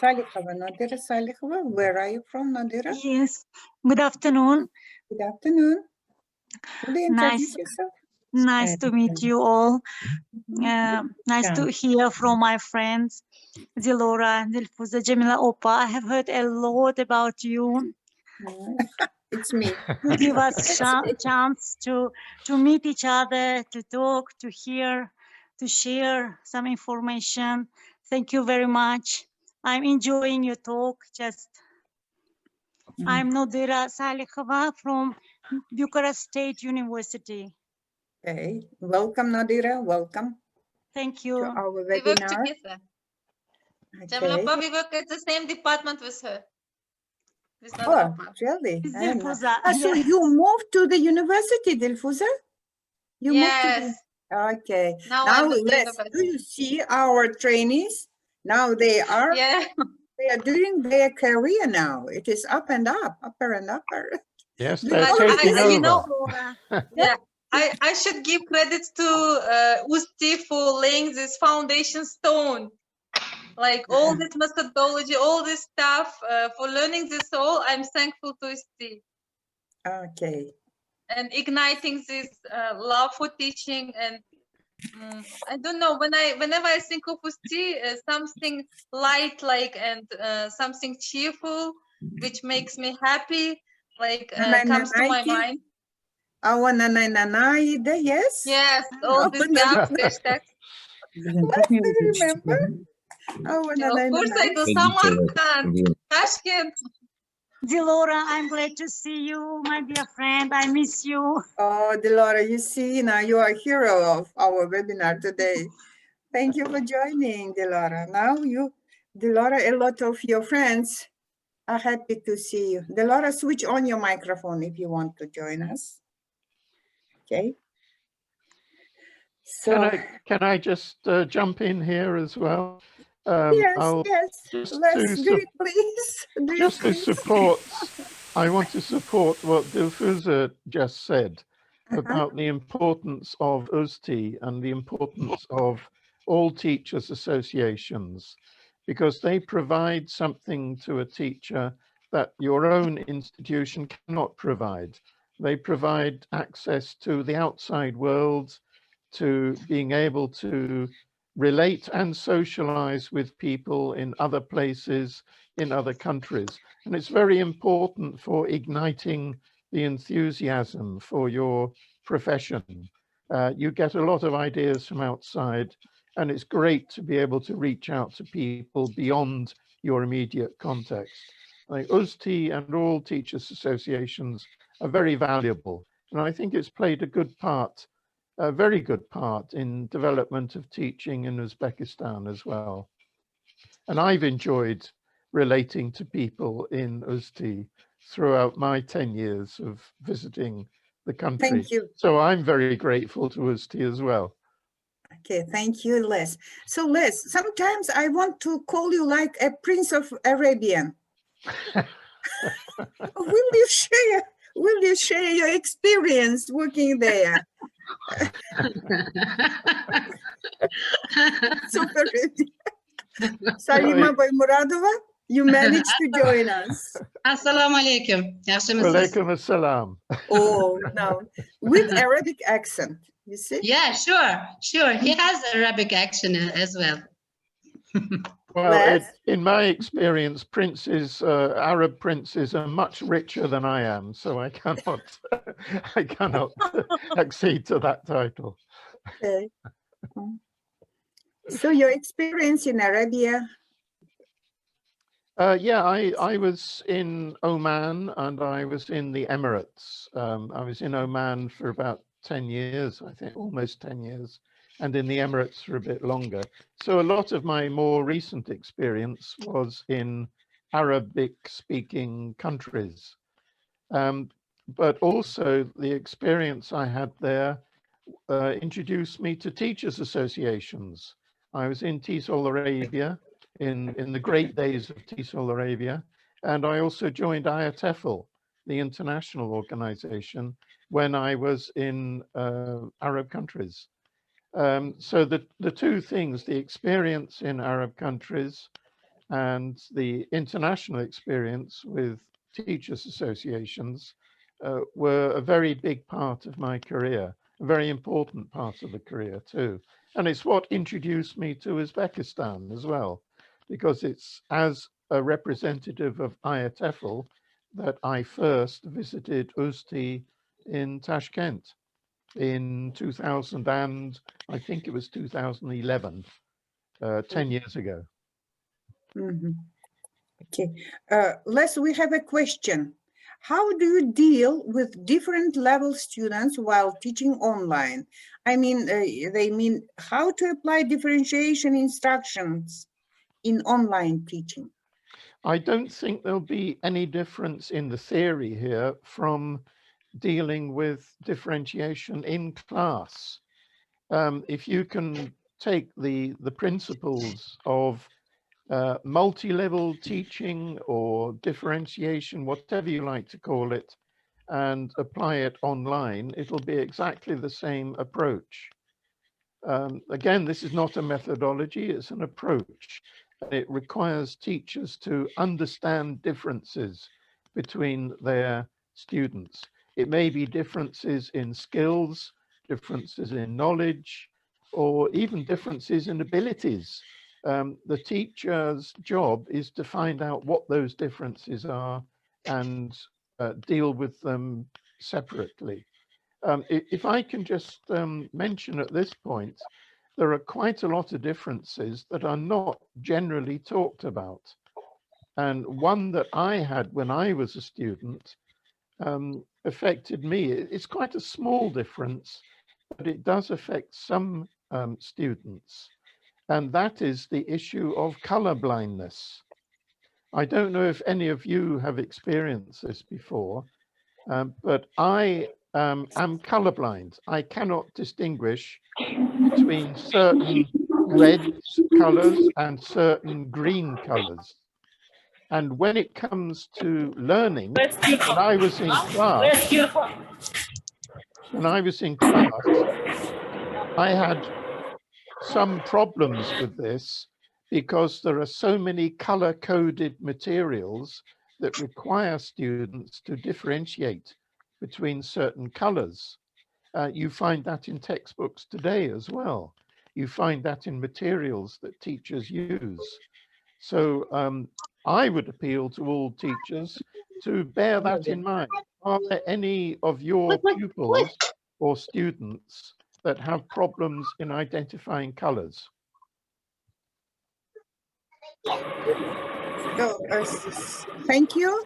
Salihova, where are you from, Nadira? Yes, good afternoon. Good afternoon. Nice to meet you all. Nice to hear from my friends, Zilora, Dilfuza, Jamila Opa. I have heard a lot about you. It's me. To give us a chance to meet each other, to talk, to hear, to share some information. Thank you very much. I'm enjoying your talk. I'm Nadira Salihova from Bucharest State University. Okay, welcome Nadira, welcome. Thank To you. our We work webinar. together. Jamila, Okay. we work at the same department with her. With Oh, Nana. really? It's I am not- Dilfuza, So you moved to the university, Dilfuza? You moved to Yes. the... Okay. Now Now I'm with the let's, do university. you see our trainees? Now they are doing their career now. It is up and up, upper and upper. Yes, You they're know, taking you know, over. yeah, I should give credits to Usti for laying this foundation stone. Like all this methodology, all this stuff for learning this all, I'm thankful to Usti. Okay. And igniting this love for teaching. And I don't know, whenever I think of Usti, something light, like, and something cheerful, which makes me happy, like comes to my mind. Yes? Yes, all this stuff, hashtags. Let me remember. Of course I do. Samarkand, Tashkent. Dilora, I'm glad to see you, my dear friend. I miss you. Oh, Dilora, you see, now you are a hero of our webinar today. Thank you for joining, Dilora. Now you, Dilora, a lot of your friends are happy to see you. Dilora, switch on your microphone if you want to join us. Okay. So Can I just jump in here as well? Yes. Let's do it, please. Just to support, I want to support what Dilfuza just said about the importance of USTI and the importance of all teachers' associations, because they provide something to a teacher that your own institution cannot provide. They provide access to the outside world, to being able to relate and socialize with people in other places, in other countries. And it's very important for igniting the enthusiasm for your profession. You get a lot of ideas from outside, and it's great to be able to reach out to people beyond your immediate context. Like USTI and all teachers' associations are very valuable. And I think it's played a good part, a very good part in development of teaching in Uzbekistan as well. And I've enjoyed relating to people in USTI throughout my 10 years of visiting the country. Thank you. So I'm very grateful to USTI as well. Okay, thank you, Les. So Les, sometimes I want to call you like a Prince of Arabian. Will you share your experience working there? Super. Salima Muradova, you managed to join us. Assalamu alaikum. Walaikum assalam. Oh, no, with Arabic accent, you see? Yeah, sure. He has Arabic accent as well. Well, in my experience, princes, Arab princes are much richer than I am, so I cannot accede to that title. Okay. So your experience in Arabia? Yeah, I was in Oman and I was in the Emirates. I was in Oman for about 10 years, I think, almost 10 years, and in the Emirates for a bit longer. So a lot of my more recent experience was in Arabic-speaking countries. But also the experience I had there introduced me to teachers' associations. I was in TESOL Arabia in the great days of TESOL Arabia, and I also joined IATEFL, the international organization, when I was in Arab countries. So the two things, the experience in Arab countries and the international experience with teachers' associations were a very big part of my career, a very important part of the career too. And it's what introduced me to Uzbekistan as well, because it's as a representative of IATEFL that I first visited USTI in Tashkent in 2000 and I think it was 2011, 10 years ago. Mm-hmm. Okay, Les, we have a question. how do you deal with different level students while teaching online? I mean, they mean how to apply differentiation instructions in online teaching. I don't think there'll be any difference in the theory here from dealing with differentiation in class. If you can take the principles of multi-level teaching or differentiation, whatever you like to call it, and apply it online, it'll be exactly the same approach. Again, this is not a methodology, it's an approach. It requires teachers to understand differences between their students. It may be differences in skills, differences in knowledge, or even differences in abilities. The teacher's job is to find out what those differences are and deal with them separately. If I can just mention at this point, there are quite a lot of differences that are not generally talked about. And one that I had when I was a student affected me. It's quite a small difference, but it does affect some students. And that is the issue of color blindness. I don't know if any of you have experienced this before, but I am colorblind. I cannot distinguish between certain red colors and certain green colors. And when it comes to learning, when I was in class, I had some problems with this because there are so many color-coded materials that require students to differentiate between certain colors. You find that in textbooks today as well. You find that in materials that teachers use. So I would appeal to all teachers to bear that in mind. Are there any of your pupils or students that have problems in identifying colors? So, thank you,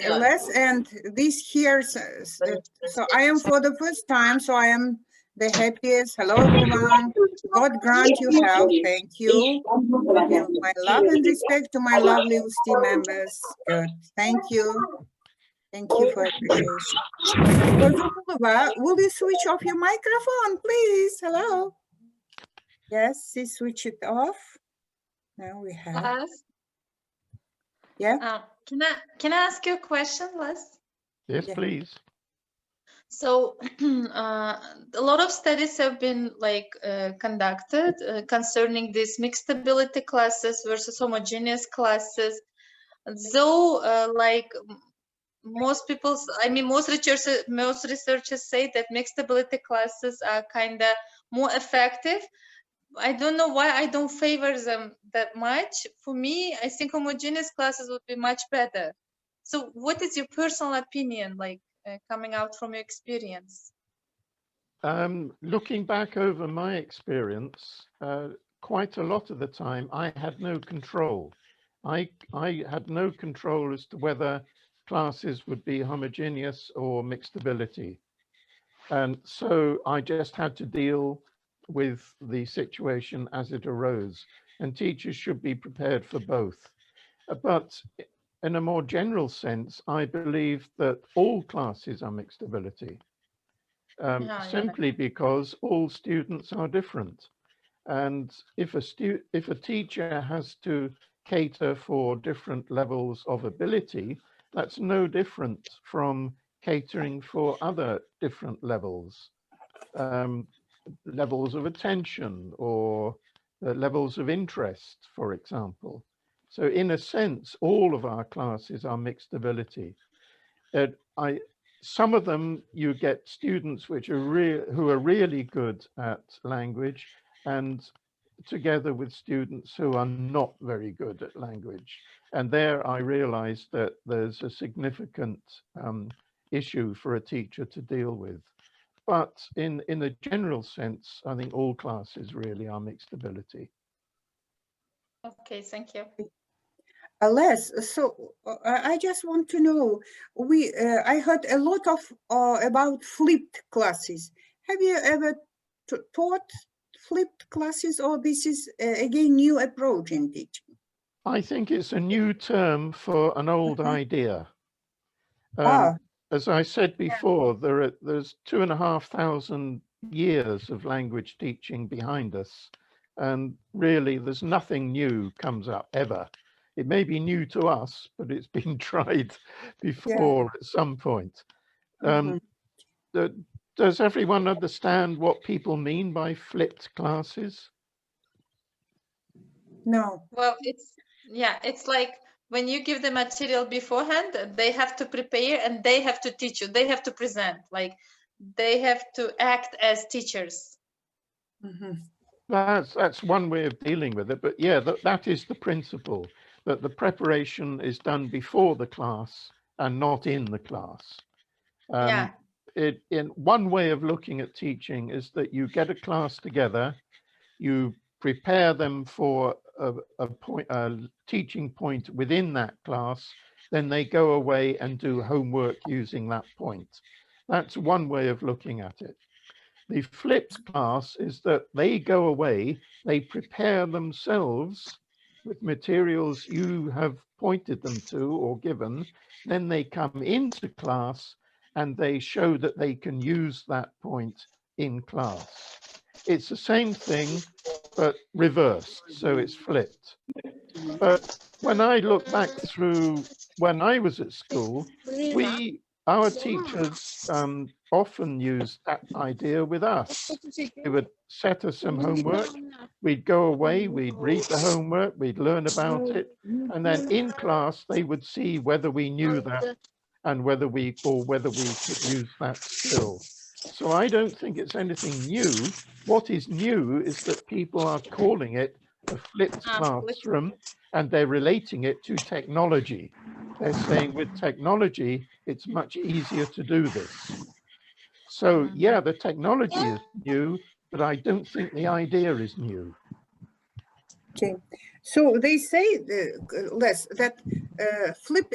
Les. And this here, so I am for the first time, so I am the happiest. Hello, everyone. God grant you health. Thank you. My love and respect to my lovely UST members. Good. Thank you. Thank you for appreciation. Will you switch off your microphone, please? Hello. Yes, she switch it off. Now we have. Yeah. Can I ask you a question, Les? Yes, please. So a lot of studies have been conducted concerning these mixed ability classes versus homogeneous classes. Though most researchers say that mixed ability classes are kind of more effective. I don't know why I don't favor them that much. For me, I think homogeneous classes would be much better. So what is your personal opinion, coming out from your experience? Looking back over my experience, quite a lot of the time I had no control. I had no control as to whether classes would be homogeneous or mixed ability. And so I just had to deal with the situation as it arose, and teachers should be prepared for both. But in a more general sense, I believe that all classes are mixed ability, simply because all students are different. And if a teacher has to cater for different levels of ability, that's no different from catering for other different levels. Levels of attention or levels of interest, for example. So in a sense, all of our classes are mixed ability. Some of them, you get students who are really good at language, and together with students who are not very good at language. And there I realized that there's a significant issue for a teacher to deal with. But in a general sense, I think all classes really are mixed ability. Okay, thank you. Les, so I just want to know, I heard a lot of about flipped classes. Have you ever taught flipped classes, or this is again new approach in teaching? I think it's a new term for an old idea. As I said before, there's 2,500 years of language teaching behind us, and really there's nothing new comes up ever. It may be new to us, but it's been tried before at some point. Does everyone understand what people mean by flipped classes? No. Well, it's like when you give the material beforehand, they have to prepare and they have to teach you. They have to present, like they have to act as teachers. That's one way of dealing with it, but yeah, that is the principle, that the preparation is done before the class and not in the class. In one way of looking at teaching is that you get a class together, you prepare them for a teaching point within that class, then they go away and do homework using that point. That's one way of looking at it. The flipped class is that they go away, they prepare themselves with materials you have pointed them to or given, then they come into class and they show that they can use that point in class. It's the same thing, but reversed, so it's flipped. But when I look back through when I was at school, our teachers often used that idea with us. They would set us some homework, we'd go away, we'd read the homework, we'd learn about it, and then in class they would see whether we knew that and whether we could use that skill. So I don't think it's anything new. What is new is that people are calling it a flipped classroom and they're relating it to technology. They're saying with technology, it's much easier to do this. So yeah, the technology is new, but I don't think the idea is new. Okay, so they say, Les, that flip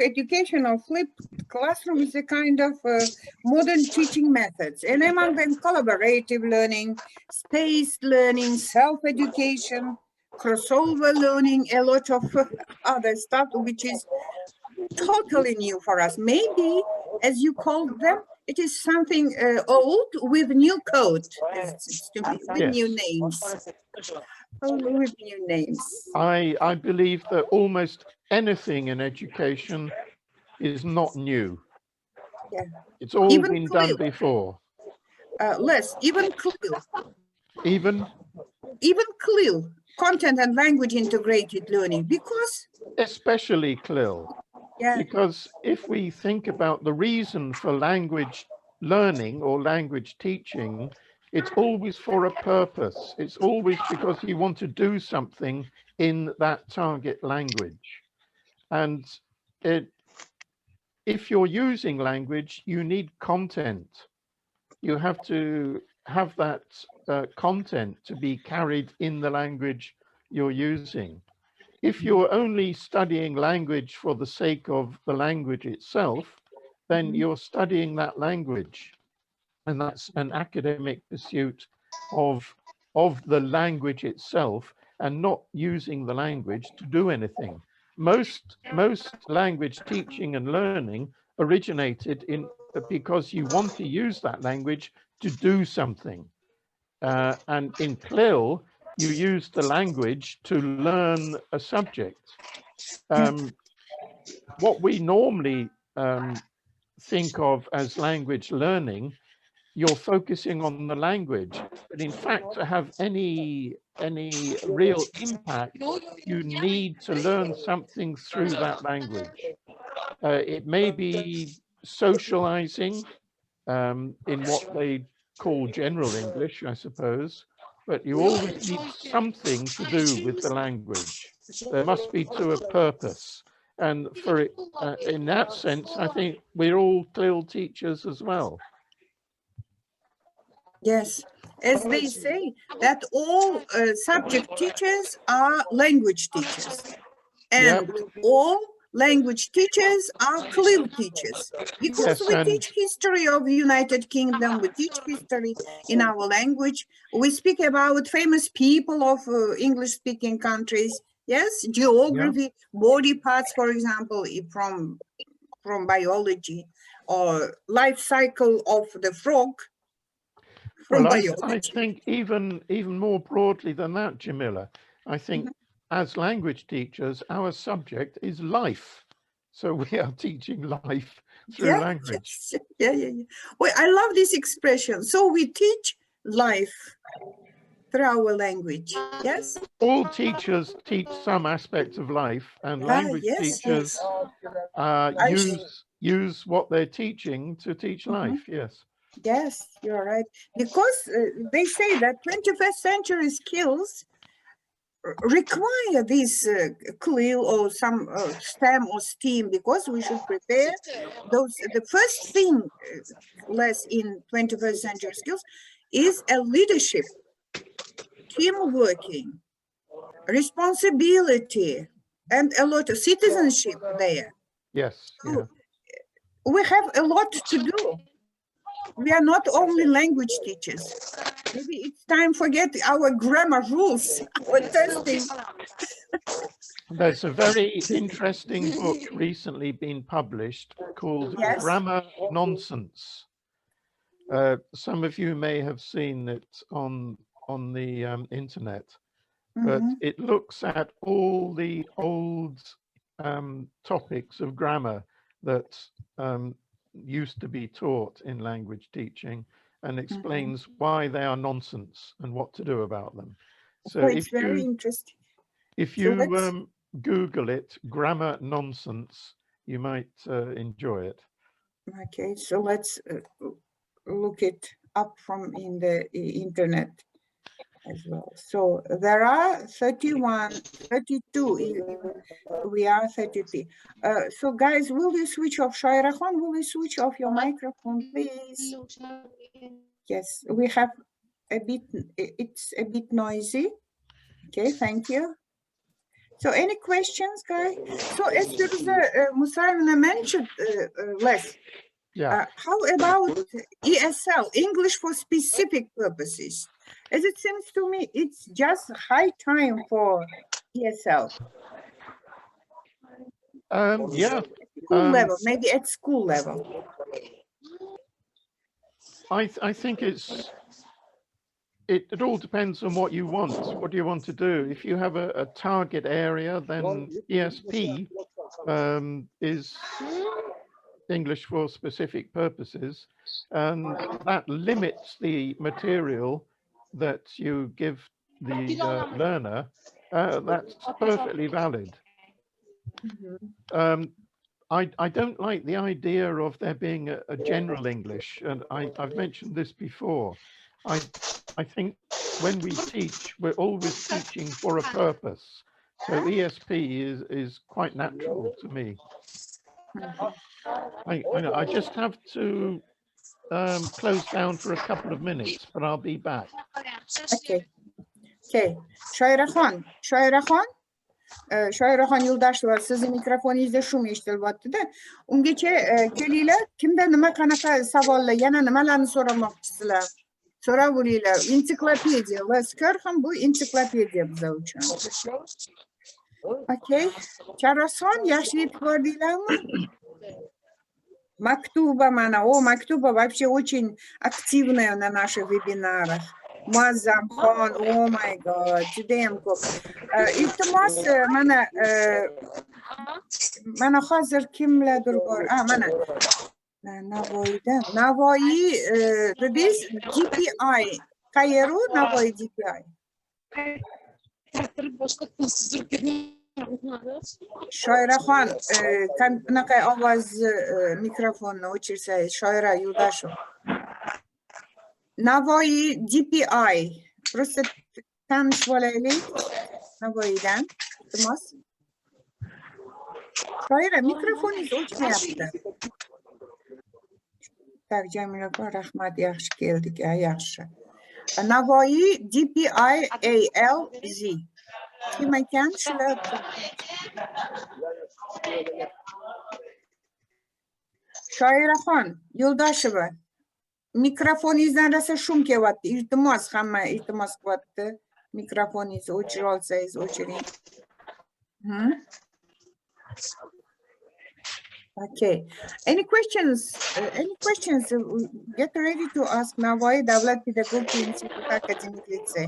education or flip classroom is a kind of modern teaching methods, and among them collaborative learning, spaced learning, self-education, crossover learning, a lot of other stuff which is totally new for us. Maybe, as you called them, it is something old with new code, with new names. With new names. I believe that almost anything in education is not new. Yeah. It's all been done before. Les, even CLIL. Even CLIL, content and language integrated learning, because? Especially CLIL. Yeah. Because if we think about the reason for language learning or language teaching, it's always for a purpose. It's always because you want to do something in that target language. And if you're using language, you need content. You have to have that content to be carried in the language you're using. If you're only studying language for the sake of the language itself, then you're studying that language. And that's an academic pursuit of the language itself and not using the language to do anything. Most language teaching and learning originated because you want to use that language to do something. And in CLIL, you use the language to learn a subject. What we normally think of as language learning, you're focusing on the language, but in fact, to have any real impact, you need to learn something through that language. It may be socializing in what they call general English, I suppose, but you always need something to do with the language. There must be to a purpose. And for it, in that sense, I think we're all CLIL teachers as well. Yes, as they say that all subject teachers are language teachers. And all language teachers are CLIL teachers, because we teach history of the United Kingdom, we teach history in our language, we speak about famous people of English-speaking countries, yes, geography, body parts, for example, from biology, or life cycle of the frog from biology. I think even more broadly than that, Jamila, I think as language teachers, our subject is life. So we are teaching life through language. Well, I love this expression. So we teach life through our language, yes? All teachers teach some aspect of life, and language teachers use what they're teaching to teach life, yes. Yes, you're right. Because they say that 21st century skills require this CLIL or some STEM or STEAM, because we should prepare those. The first thing less in 21st century skills is a leadership, team working, responsibility, and a lot of citizenship there. Yes. So we have a lot to do. We are not only language teachers. Maybe it's time to forget our grammar rules, our testing. There's a very interesting book recently been published called Grammar Nonsense. Some of you may have seen it on the internet, but it looks at all the old topics of grammar that used to be taught in language teaching, and explains why they are nonsense and what to do about them. So it's very interesting. If you Google it, grammar nonsense, you might enjoy it. Okay, so let's look it up from in the internet as well. So there are 31, 32, we are 33. So guys, will you switch off, Shairahan, will you switch off your microphone, please? Yes, we have a bit, it's a bit noisy. Okay, thank you. So any questions, guys? So as Musarina mentioned, Les, how about ESL, English for specific purposes? As it seems to me, it's just high time for ESL. School level, maybe at school level. I think it all depends on what you want. What do you want to do? If you have a target area, then ESP is English for specific purposes, and that limits the material that you give the learner. That's perfectly valid. I don't like the idea of there being a general English, and I've mentioned this before. I think when we teach, we're always teaching for a purpose. So ESP is quite natural to me. I just have to close down for a couple of minutes, but I'll be back. Okay. Okay. Shairahan. Shairahan Yuldaşova, sizin mikrofoningizda shum eshitilyapti-da. Ungacha kelinglar, kimda nima qanaqa savollar, yana nimalarni so'ramoqchisizlar? So'raveringlar. Ensiklopediya, Kirkham bu ensiklopediya bizlar uchun. Okay. Charason, yaxshi yetib bordinglarmi? Maktuba, mana, Maktuba вообще очень активная на наших вебинарах. Muazzamxon, oh my god, judayam ko'p. Iltimos, mana hozir kimlardir bor. Mana Navoiy, this DPI. Qayeri Navoiy DPI? Shoiraxon, bunaqa ovoz mikrofonni o'chirsangiz, Shoira Yuldasheva. Navoiy DPI. Просто tanishib olaylik Navoiydan. Iltimos. Shoira, mikrofoningiz o'chmayapti. Tak, Jamila opa, rahmat, yaxshi keldik, yaxshi. Navoiy DPI ALZ. Kim ekan Shoiraxon Yo'ldosheva. Mikrofoningizdan rosa shum kelyapti. Iltimos, hamma iltimos qilyapti. Mikrofoningizni o'chira olsangiz o'chiring. Okay. Any questions? Get ready to ask Navoiy Davlat Pedagogika Instituti Akademik Litsey.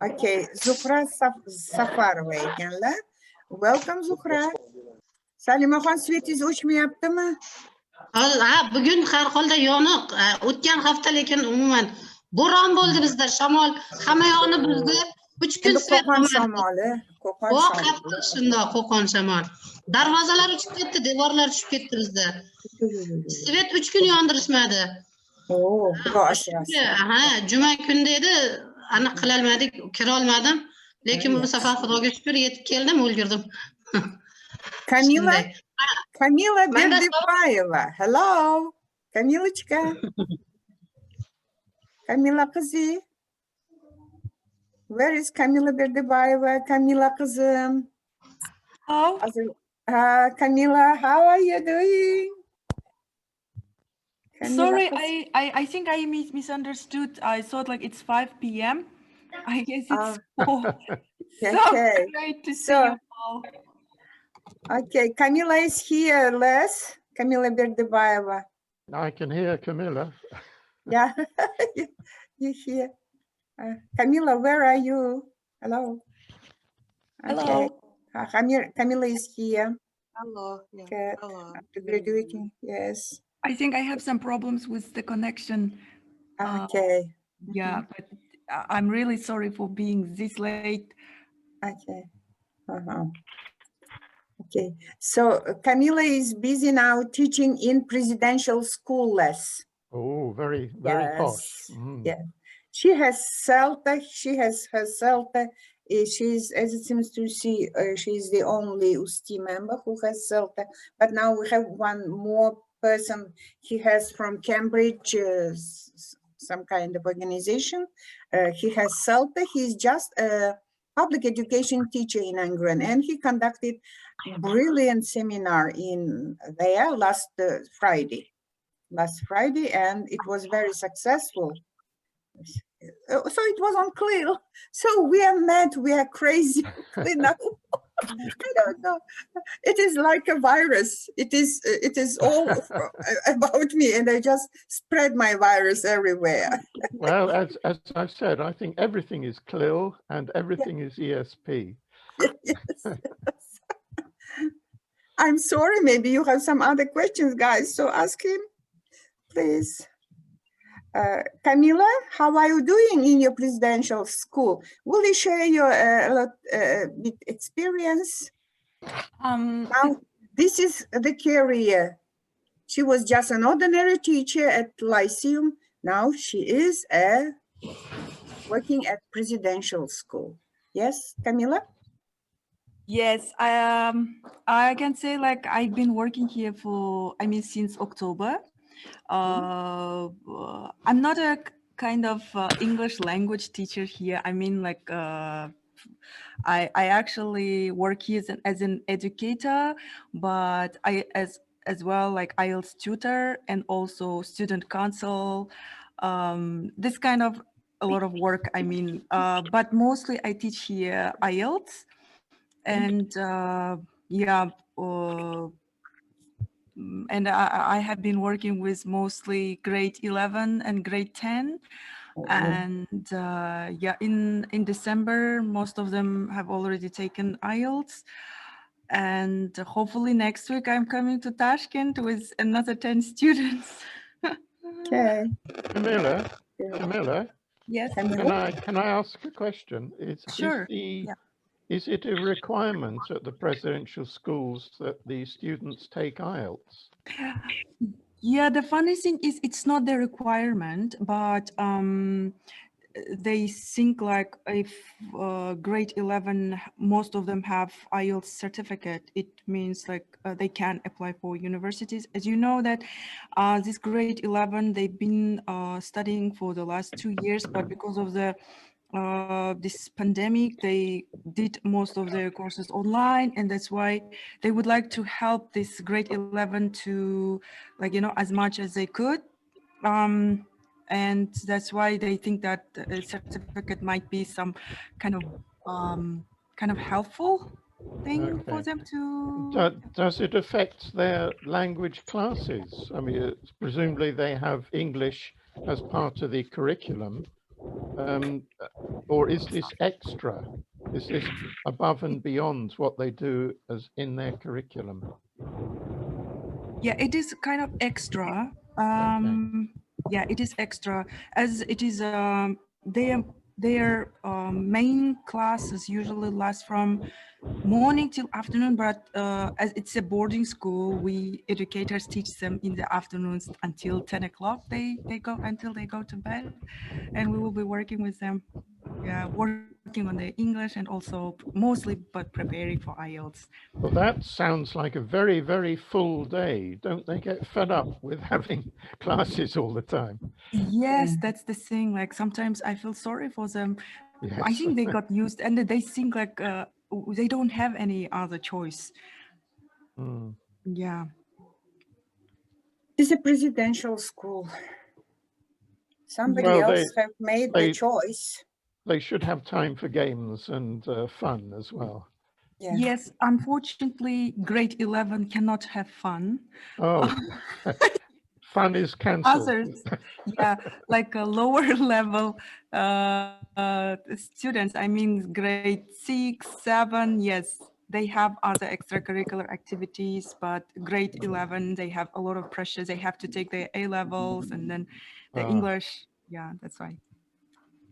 Okay. Zuhra Safarova ekanlar. Welcome, Zuhra. Salimaxon, svetingiz o'chmayaptimi? Bugun har holda yoniq. O'tgan hafta lekin umuman bo'ron bo'ldi bizda, shamol hamma yoqni buzdi. 3 kun svet Qo'qon shamoli, shundoq Qo'qon shamol. Darvozalar uchib ketdi, devorlar tushib ketdi bizda. Svet 3 kun yondirishmadi. Xudo asrasin. Juma kunda edi, aniq qila olmadik, kira olmadim. Lekin bu safar Xudoga shukr yetib keldim, o'lgirdim. Kamila Berdibayeva. Hello. Kamilachka. Kamila qizi. Where is Kamila Berdibayeva? Kamila qizim. Hello. Kamila, how are you doing? Sorry, I think I misunderstood. I thought like it's 5 p.m. I guess it's 4. Okay. Great to see you all. Okay, Kamila is here, Les. Kamila Berdibayeva. I can hear Camilla. Yeah, you hear. Camilla, where are you? Hello. Hello. Okay. Camilla is here. Hello. Yeah. Okay. Hello. After graduating, yes. I think I have some problems with the connection. Okay. Yeah, but I'm really sorry for being this late. Okay. Okay. So Camila is busy now teaching in presidential school, Les. Oh, very posh. Yeah. She has CELTA. She has her CELTA. She's, as it seems to see, she's the only UST member who has CELTA. But now we have one more person. He has from Cambridge, some kind of organization. He has CELTA. He's just a public education teacher in Angren, and he conducted a brilliant seminar in there last Friday, and it was very successful. So it was on clear. So we are mad, we are crazy. I don't know. It is like a virus. It is all about me, and I just spread my virus everywhere. Well, as I've said, I think everything is CLIL and everything is ESP. Yes. I'm sorry, maybe you have some other questions, guys. So ask him, please. Camila, how are you doing in your presidential school? Will you share your experience? Now, this is the career. She was just an ordinary teacher at Lyceum. Now she is working at presidential school. Yes, Camila? Yes, I can say like I've been working here for, since October. I'm not a kind of English language teacher here. I actually work here as an educator, but I as well like IELTS tutor and also student council. This kind of a lot of work. But mostly I teach here IELTS, and and I have been working with mostly grade 11 and grade 10. And in December, most of them have already taken IELTS. And hopefully next week I'm coming to Tashkent with another 10 students. Okay. Camilla? Yes. Can I ask a question? Sure. Is it a requirement at the presidential schools that the students take IELTS? Yeah, the funny thing is it's not the requirement, but they think like if grade 11, most of them have IELTS certificate, it means like they can apply for universities. As you know that this grade 11, they've been studying for the last 2 years, but because of the this pandemic, they did most of their courses online, and that's why they would like to help this grade 11 to, like, you know, as much as they could. And that's why they think that a certificate might be some kind of helpful thing for them to. Does it affect their language classes? I mean, presumably they have English as part of the curriculum, or is this extra? Is this above and beyond what they do as in their curriculum? Yeah, it is kind of extra. Yeah, it is extra, as it is their main classes usually last from morning till afternoon, but as it's a boarding school, we educators teach them in the afternoons until 10 o'clock. They go until they go to bed, and we will be working with them. Yeah, working on the English and also mostly but preparing for IELTS. Well, that sounds like a very, very full day. Don't they get fed up with having classes all the time? Yes, that's the thing. Like sometimes I feel sorry for them. Yes. I think they got used, and they think like they don't have any other choice. Yeah. It's a presidential school. Somebody else have made the choice. They should have time for games and fun as well. Yeah. Yes, unfortunately, grade 11 cannot have fun. Oh, fun is cancelled. Others, yeah, like a lower level students, I mean grade 6, 7, yes, they have other extracurricular activities, but grade 11, they have a lot of pressure. They have to take their A-levels and then the English. Yeah, that's why.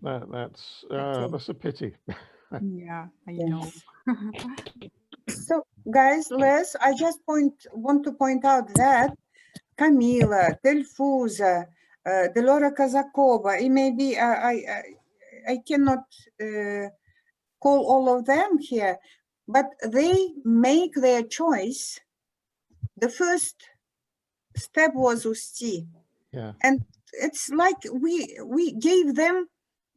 That's a pity. Yeah, I know. So, guys, I just want to point out that Camila, Telfuza, Delora Kazakova, it may be, I cannot call all of them here, but they make their choice. The first step was Usti. Yeah. And it's like we gave them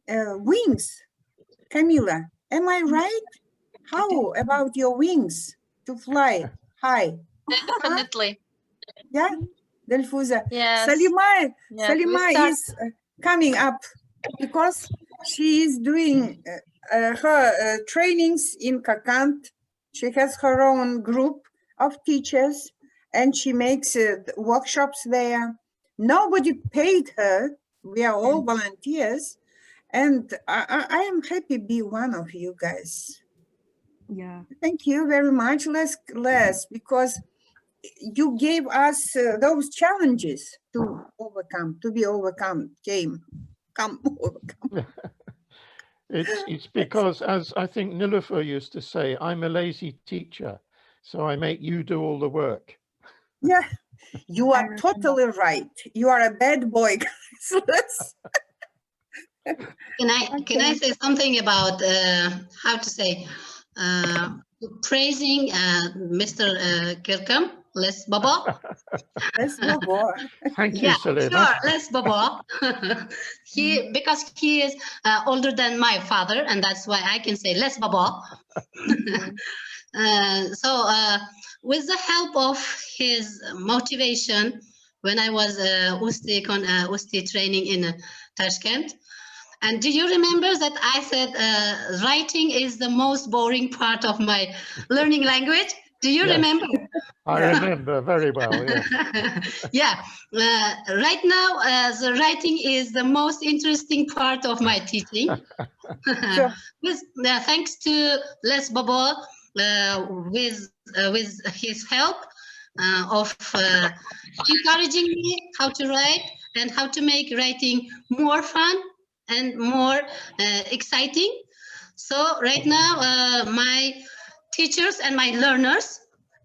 wings. Camila, am I right? How about your wings to fly high? Definitely. Yeah, Delfuza. Yes. Salima is coming up because she is doing her trainings in Kakant. She has her own group of teachers and she makes workshops there. Nobody paid her. We are all volunteers. And I am happy to be one of you guys. Yeah. Thank you very much, Les, because you gave us those challenges to overcome, It's because, as I think Nilufer used to say, I'm a lazy teacher, so I make you do all the work. Yeah, you are totally right. You are a bad boy, guys. Can I say something about how to say praising Mr. Kirkham, Les Baba? Les Baba. Thank you, Selena. Sure, Les Baba. Because he is older than my father, and that's why I can say Les Baba. So with the help of his motivation, when I was USTI training in Tashkent, and do you remember that I said writing is the most boring part of my learning language? Do you remember? I remember very well, yes. Yeah, right now the writing is the most interesting part of my teaching. Thanks to Les Baba, with his help of encouraging me how to write and how to make writing more fun and more exciting. So right now, my teachers and my learners,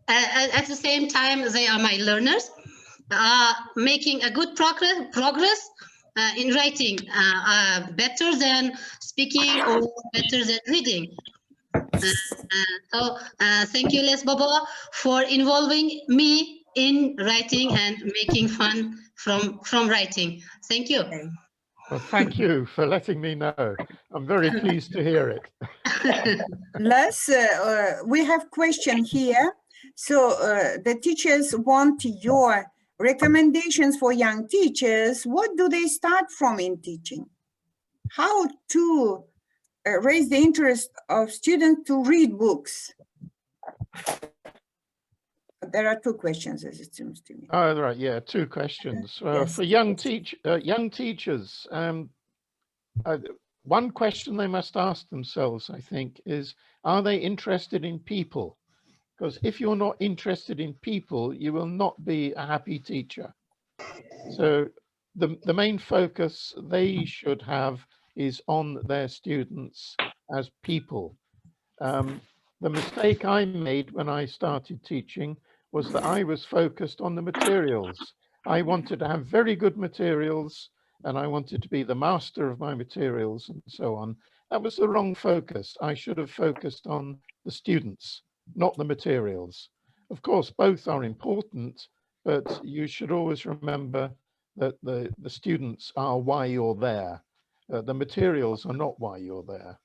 at the same time, they are my learners, making a good progress in writing, better than speaking or better than reading. So thank you, Les Baba, for involving me in writing and making fun from writing. Thank you. Well, thank you for letting me know. I'm very pleased to hear it. Les, we have question here. So the teachers want your recommendations for young teachers. What do they start from in teaching? How to raise the interest of students to read books? There are two questions, as it seems to me. Oh, right, yeah, two questions. Yes. For young teachers, one question they must ask themselves, I think, is, are they interested in people? Because if you're not interested in people, you will not be a happy teacher. So the main focus they should have is on their students as people. The mistake I made when I started teaching was that I was focused on the materials. I wanted to have very good materials and I wanted to be the master of my materials and so on. That was the wrong focus. I should have focused on the students, not the materials. Of course, both are important, but you should always remember that the students are why you're there. The materials are not why you're there.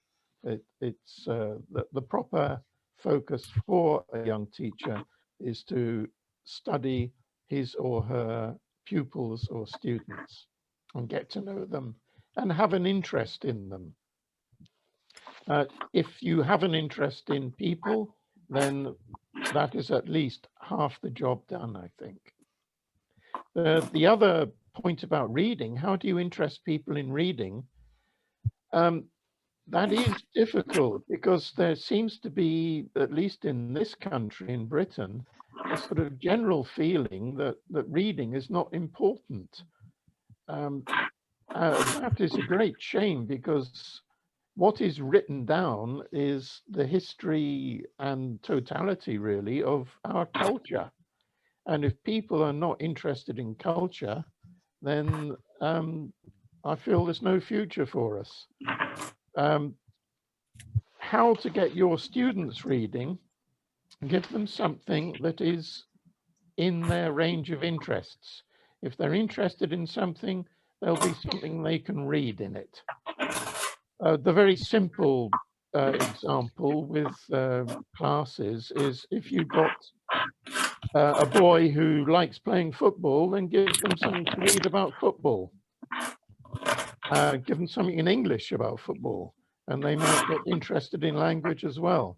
It's the proper focus for a young teacher is to study his or her pupils or students and get to know them and have an interest in them. If you have an interest in people, then that is at least half the job done, I think. The other point about reading, how do you interest people in reading? That is difficult because there seems to be, at least in this country, in Britain, a sort of general feeling that reading is not important. That is a great shame because what is written down is the history and totality, really, of our culture. And if people are not interested in culture, then I feel there's no future for us. How to get your students reading, give them something that is in their range of interests. If they're interested in something, there'll be something they can read in it. The very simple example with classes is if you've got a boy who likes playing football, then give them something to read about football. Give them something in English about football, and they might get interested in language as well.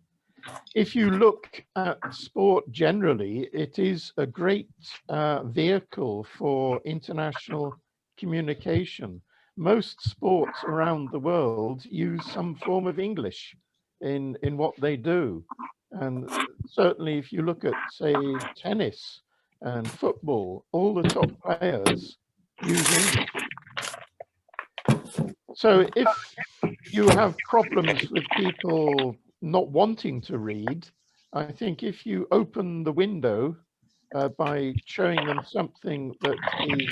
If you look at sport generally, it is a great vehicle for international communication. Most sports around the world use some form of English in what they do. And certainly if you look at, say, tennis and football, all the top players use English. So if you have problems with people not wanting to read, I think if you open the window by showing them something that is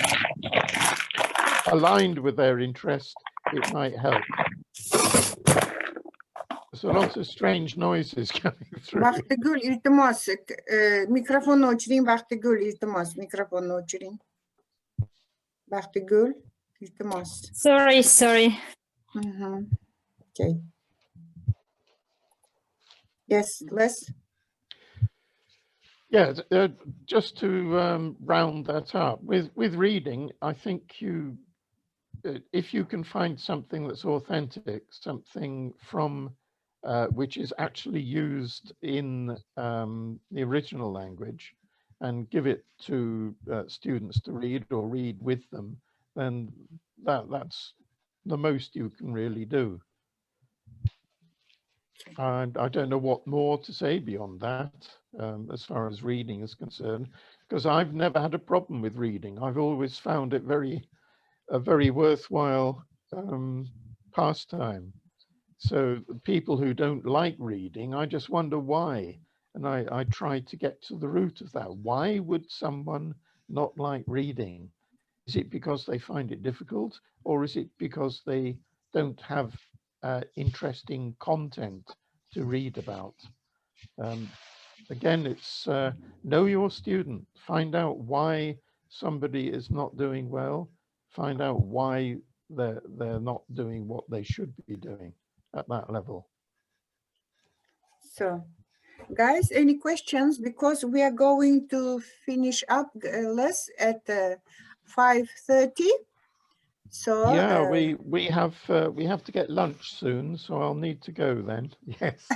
aligned with their interest, it might help. There's a lot of strange noises coming through. Bahtagul, iltimas, mikrofonunu açırayım. Bahtagul, iltimas, mikrofonunu açırayım. Bahtagul, iltimas. Sorry. Okay. Yes, Les? Yeah, just to round that up, with reading, I think if you can find something that's authentic, something from which is actually used in the original language, and give it to students to read or read with them, then that's the most you can really do. And I don't know what more to say beyond that, as far as reading is concerned, because I've never had a problem with reading. I've always found it a very worthwhile pastime. So people who don't like reading, I just wonder why. And I try to get to the root of that. Why would someone not like reading? Is it because they find it difficult, or is it because they don't have interesting content to read about? Again, it's know your student, find out why somebody is not doing well, find out why they're not doing what they should be doing at that level. So, guys, any questions? Because we are going to finish up less at 5:30. So yeah, we have to get lunch soon, so I'll need to go then. Yes.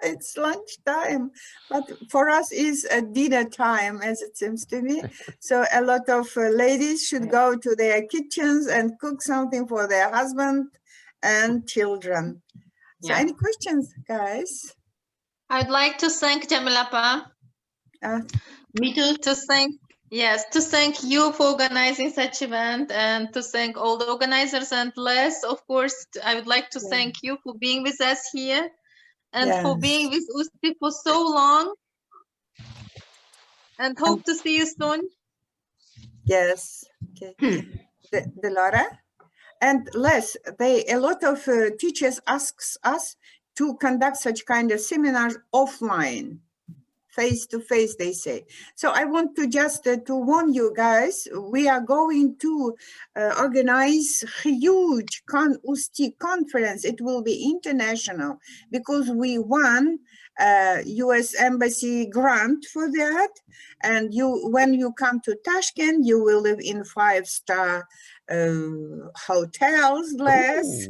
It's lunchtime, but for us is a dinner time, as it seems to me. So a lot of ladies should go to their kitchens and cook something for their husband and children. So any questions, guys? I'd like to thank Jamilapa. Me too. To thank you for organizing such event, and to thank all the organizers, and Les, of course, I would like to thank you for being with us here and for being with USTI for so long, and hope to see you soon. Yes. Okay. Delora? And Les, a lot of teachers asks us to conduct such kind of seminars offline, face-to-face, they say. So I want to just to warn you guys, we are going to organize huge USTI conference. It will be international because we won US Embassy grant for that. And when you come to Tashkent, you will live in 5-star hotels, Les.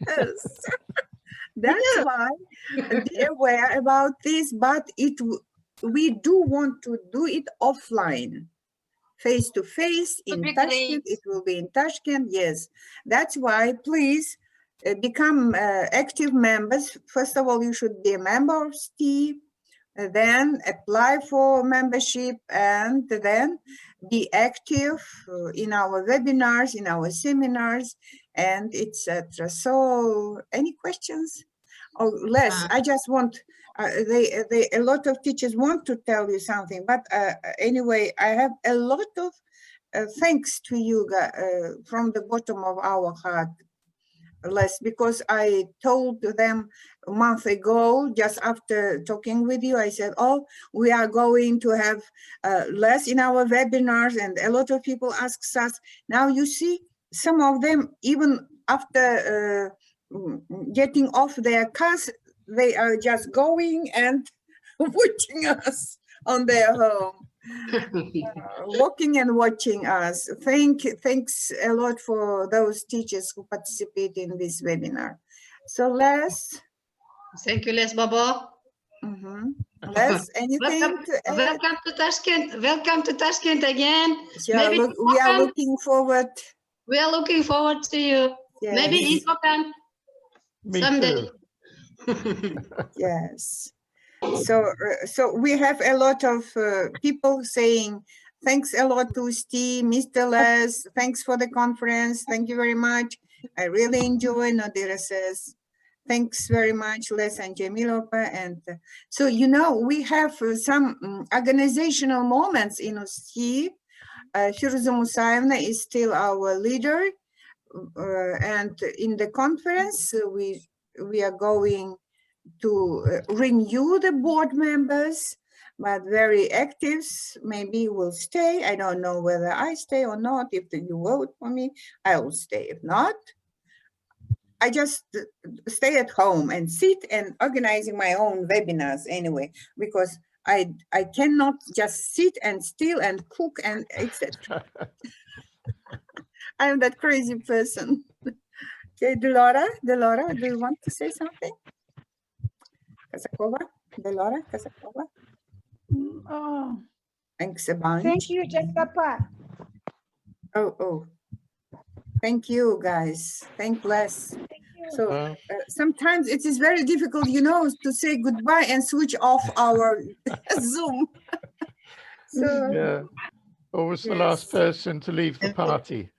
Yes. That's why they're aware about this, but we do want to do it offline, face to face in Tashkent. It will be in Tashkent, yes. That's why please become active members. First of all, you should be a member of STI, then apply for membership, and then be active in our webinars, in our seminars, and etc. So, any questions? Oh, Les, I just want, a lot of teachers want to tell you something, but anyway, I have a lot of thanks to you from the bottom of our heart, Les, because I told them a month ago, just after talking with you, I said, oh, we are going to have Les in our webinars, and a lot of people ask us. Now you see, some of them, even after getting off their cars, they are just going and watching us on their home. Walking and watching us. Thanks a lot for those teachers who participate in this webinar. So Les. Thank you, Les Baba. Les, anything to add? Welcome to Tashkent. Welcome to Tashkent again. Yeah, we are looking forward. We are looking forward to you. Yes. Maybe in Oman someday. Yes. So we have a lot of people saying, thanks a lot to Steve, Mr. Les, thanks for the conference. Thank you very much. I really enjoy. Nadira says, thanks very much, Les and Jamilopa. And so, you know, we have some organizational moments in Steve. Firuza Musaevna is still our leader. And in the conference, we are going to renew the board members, but very actives maybe will stay. I don't know whether I stay or not. If you vote for me, I will stay. If not, I just stay at home and sit and organizing my own webinars anyway, because I cannot just sit and still and cook and etc. I'm that crazy person. Okay, Delora, do you want to say something? Kazakova, Delora Kazakova. Thanks a bunch. Thank you, Jessica. Oh. Thank you, guys. Thank Les. Thank you. So sometimes it is very difficult, you know, to say goodbye and switch off our Zoom. So, yeah. Always the last person to leave the party.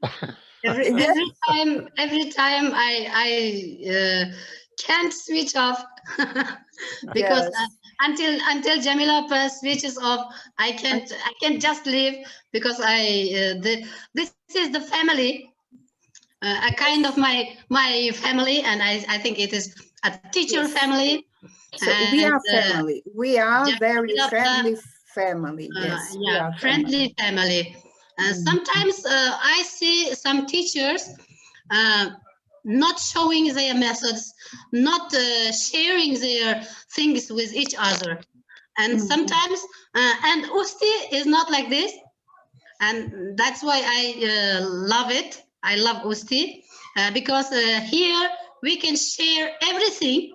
Every time I can't switch off because until Jamila switches off, I can't just leave, because this is the family, a kind of my family, and I think it is a teacher family. So we are family. We are very friendly family. Yes. Yeah, friendly family. Sometimes I see some teachers not showing their methods, not sharing their things with each other. And sometimes, and USTI is not like this. And that's why I love it. I love USTI because here we can share everything.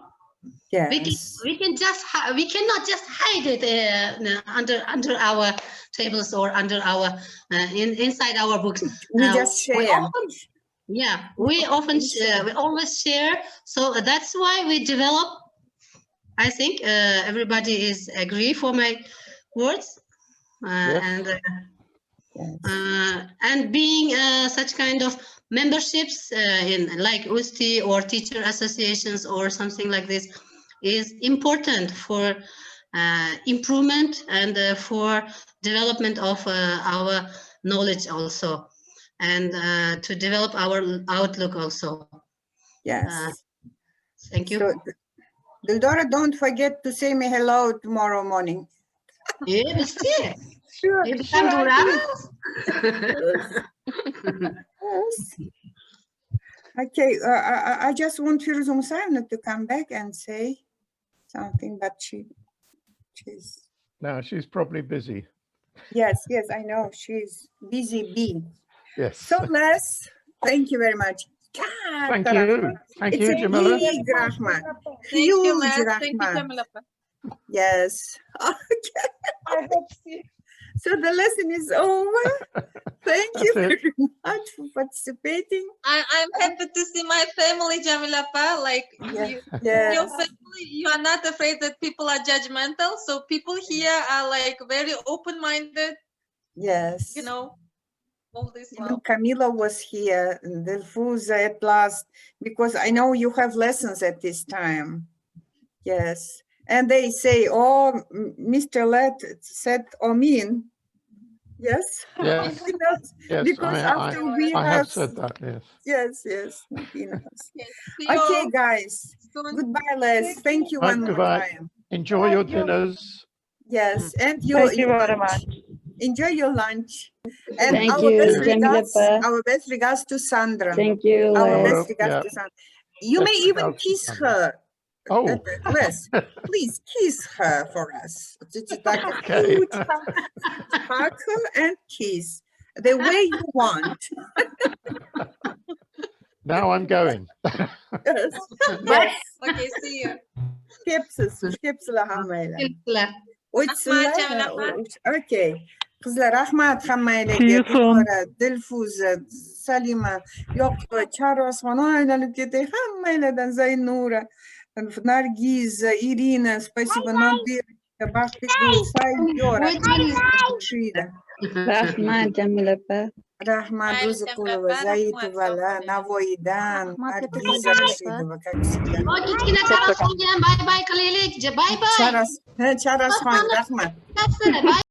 Yes. We cannot just hide it under our tables or under our inside our books. We just share. We always share. So that's why we develop. I think everybody is agree for my words, and being such kind of memberships in like USTI or teacher associations or something like this is important for improvement and for development of our knowledge also, and to develop our outlook also. Yes. Thank you. So, Dildora, don't forget to say me hello tomorrow morning. Yes. Sure. Yes. Okay, I just want Firuza Musayevna to come back and say something, but she's... No, she's probably busy. Yes, I know. She's busy bee. Yes. So, Les, thank you very much. Thank you. Thank you, Jamila. It's a big Rahma. Thank you, Huge Les. Rahma. Thank you, Jamila. Yes. Okay. I hope so. So the lesson is over. Thank you very much for participating. I'm happy to see my family, Jamila. Like your family, you are not afraid that people are judgmental. So people here are like very open-minded. Yes. You know, all this. Even Camila was here, Delfuza at last, because I know you have lessons at this time. Yes. And they say, oh, Mr. Let said Omin. Yes? Yes. Yes, because after we have said that, yes. Yes. Okay, guys. Goodbye, Les. Thank you one more time. Enjoy your dinners. Yes, and Thank you very much. Enjoy your lunch. And Thank our you, best regards to Sandra. Thank you, Our Les. best regards to Sandra. You may even kiss her. Oh, Les, please kiss her for us. It's like a okay. huge hug and kiss the way you want. Now I'm going. Yes. Yes. Okay, see you. Kepsla hamayla. Okay. Kızlar Rahmat hamayla. Dilfuza, Salima, yok Çağrı Osman aynalıp gitti hamayladan Zaynura. Наргиза, Ирина, спасибо, Надыр, Бахтыгул, Сайора, Шида. Rahmat, Jamila. Rahmat Рузыкулова, Заитова, Навоидан, Наргиза Рашидова, как всегда. Bye-bye, Kalilik. Bye-bye. Чарас Хан, Rahmat.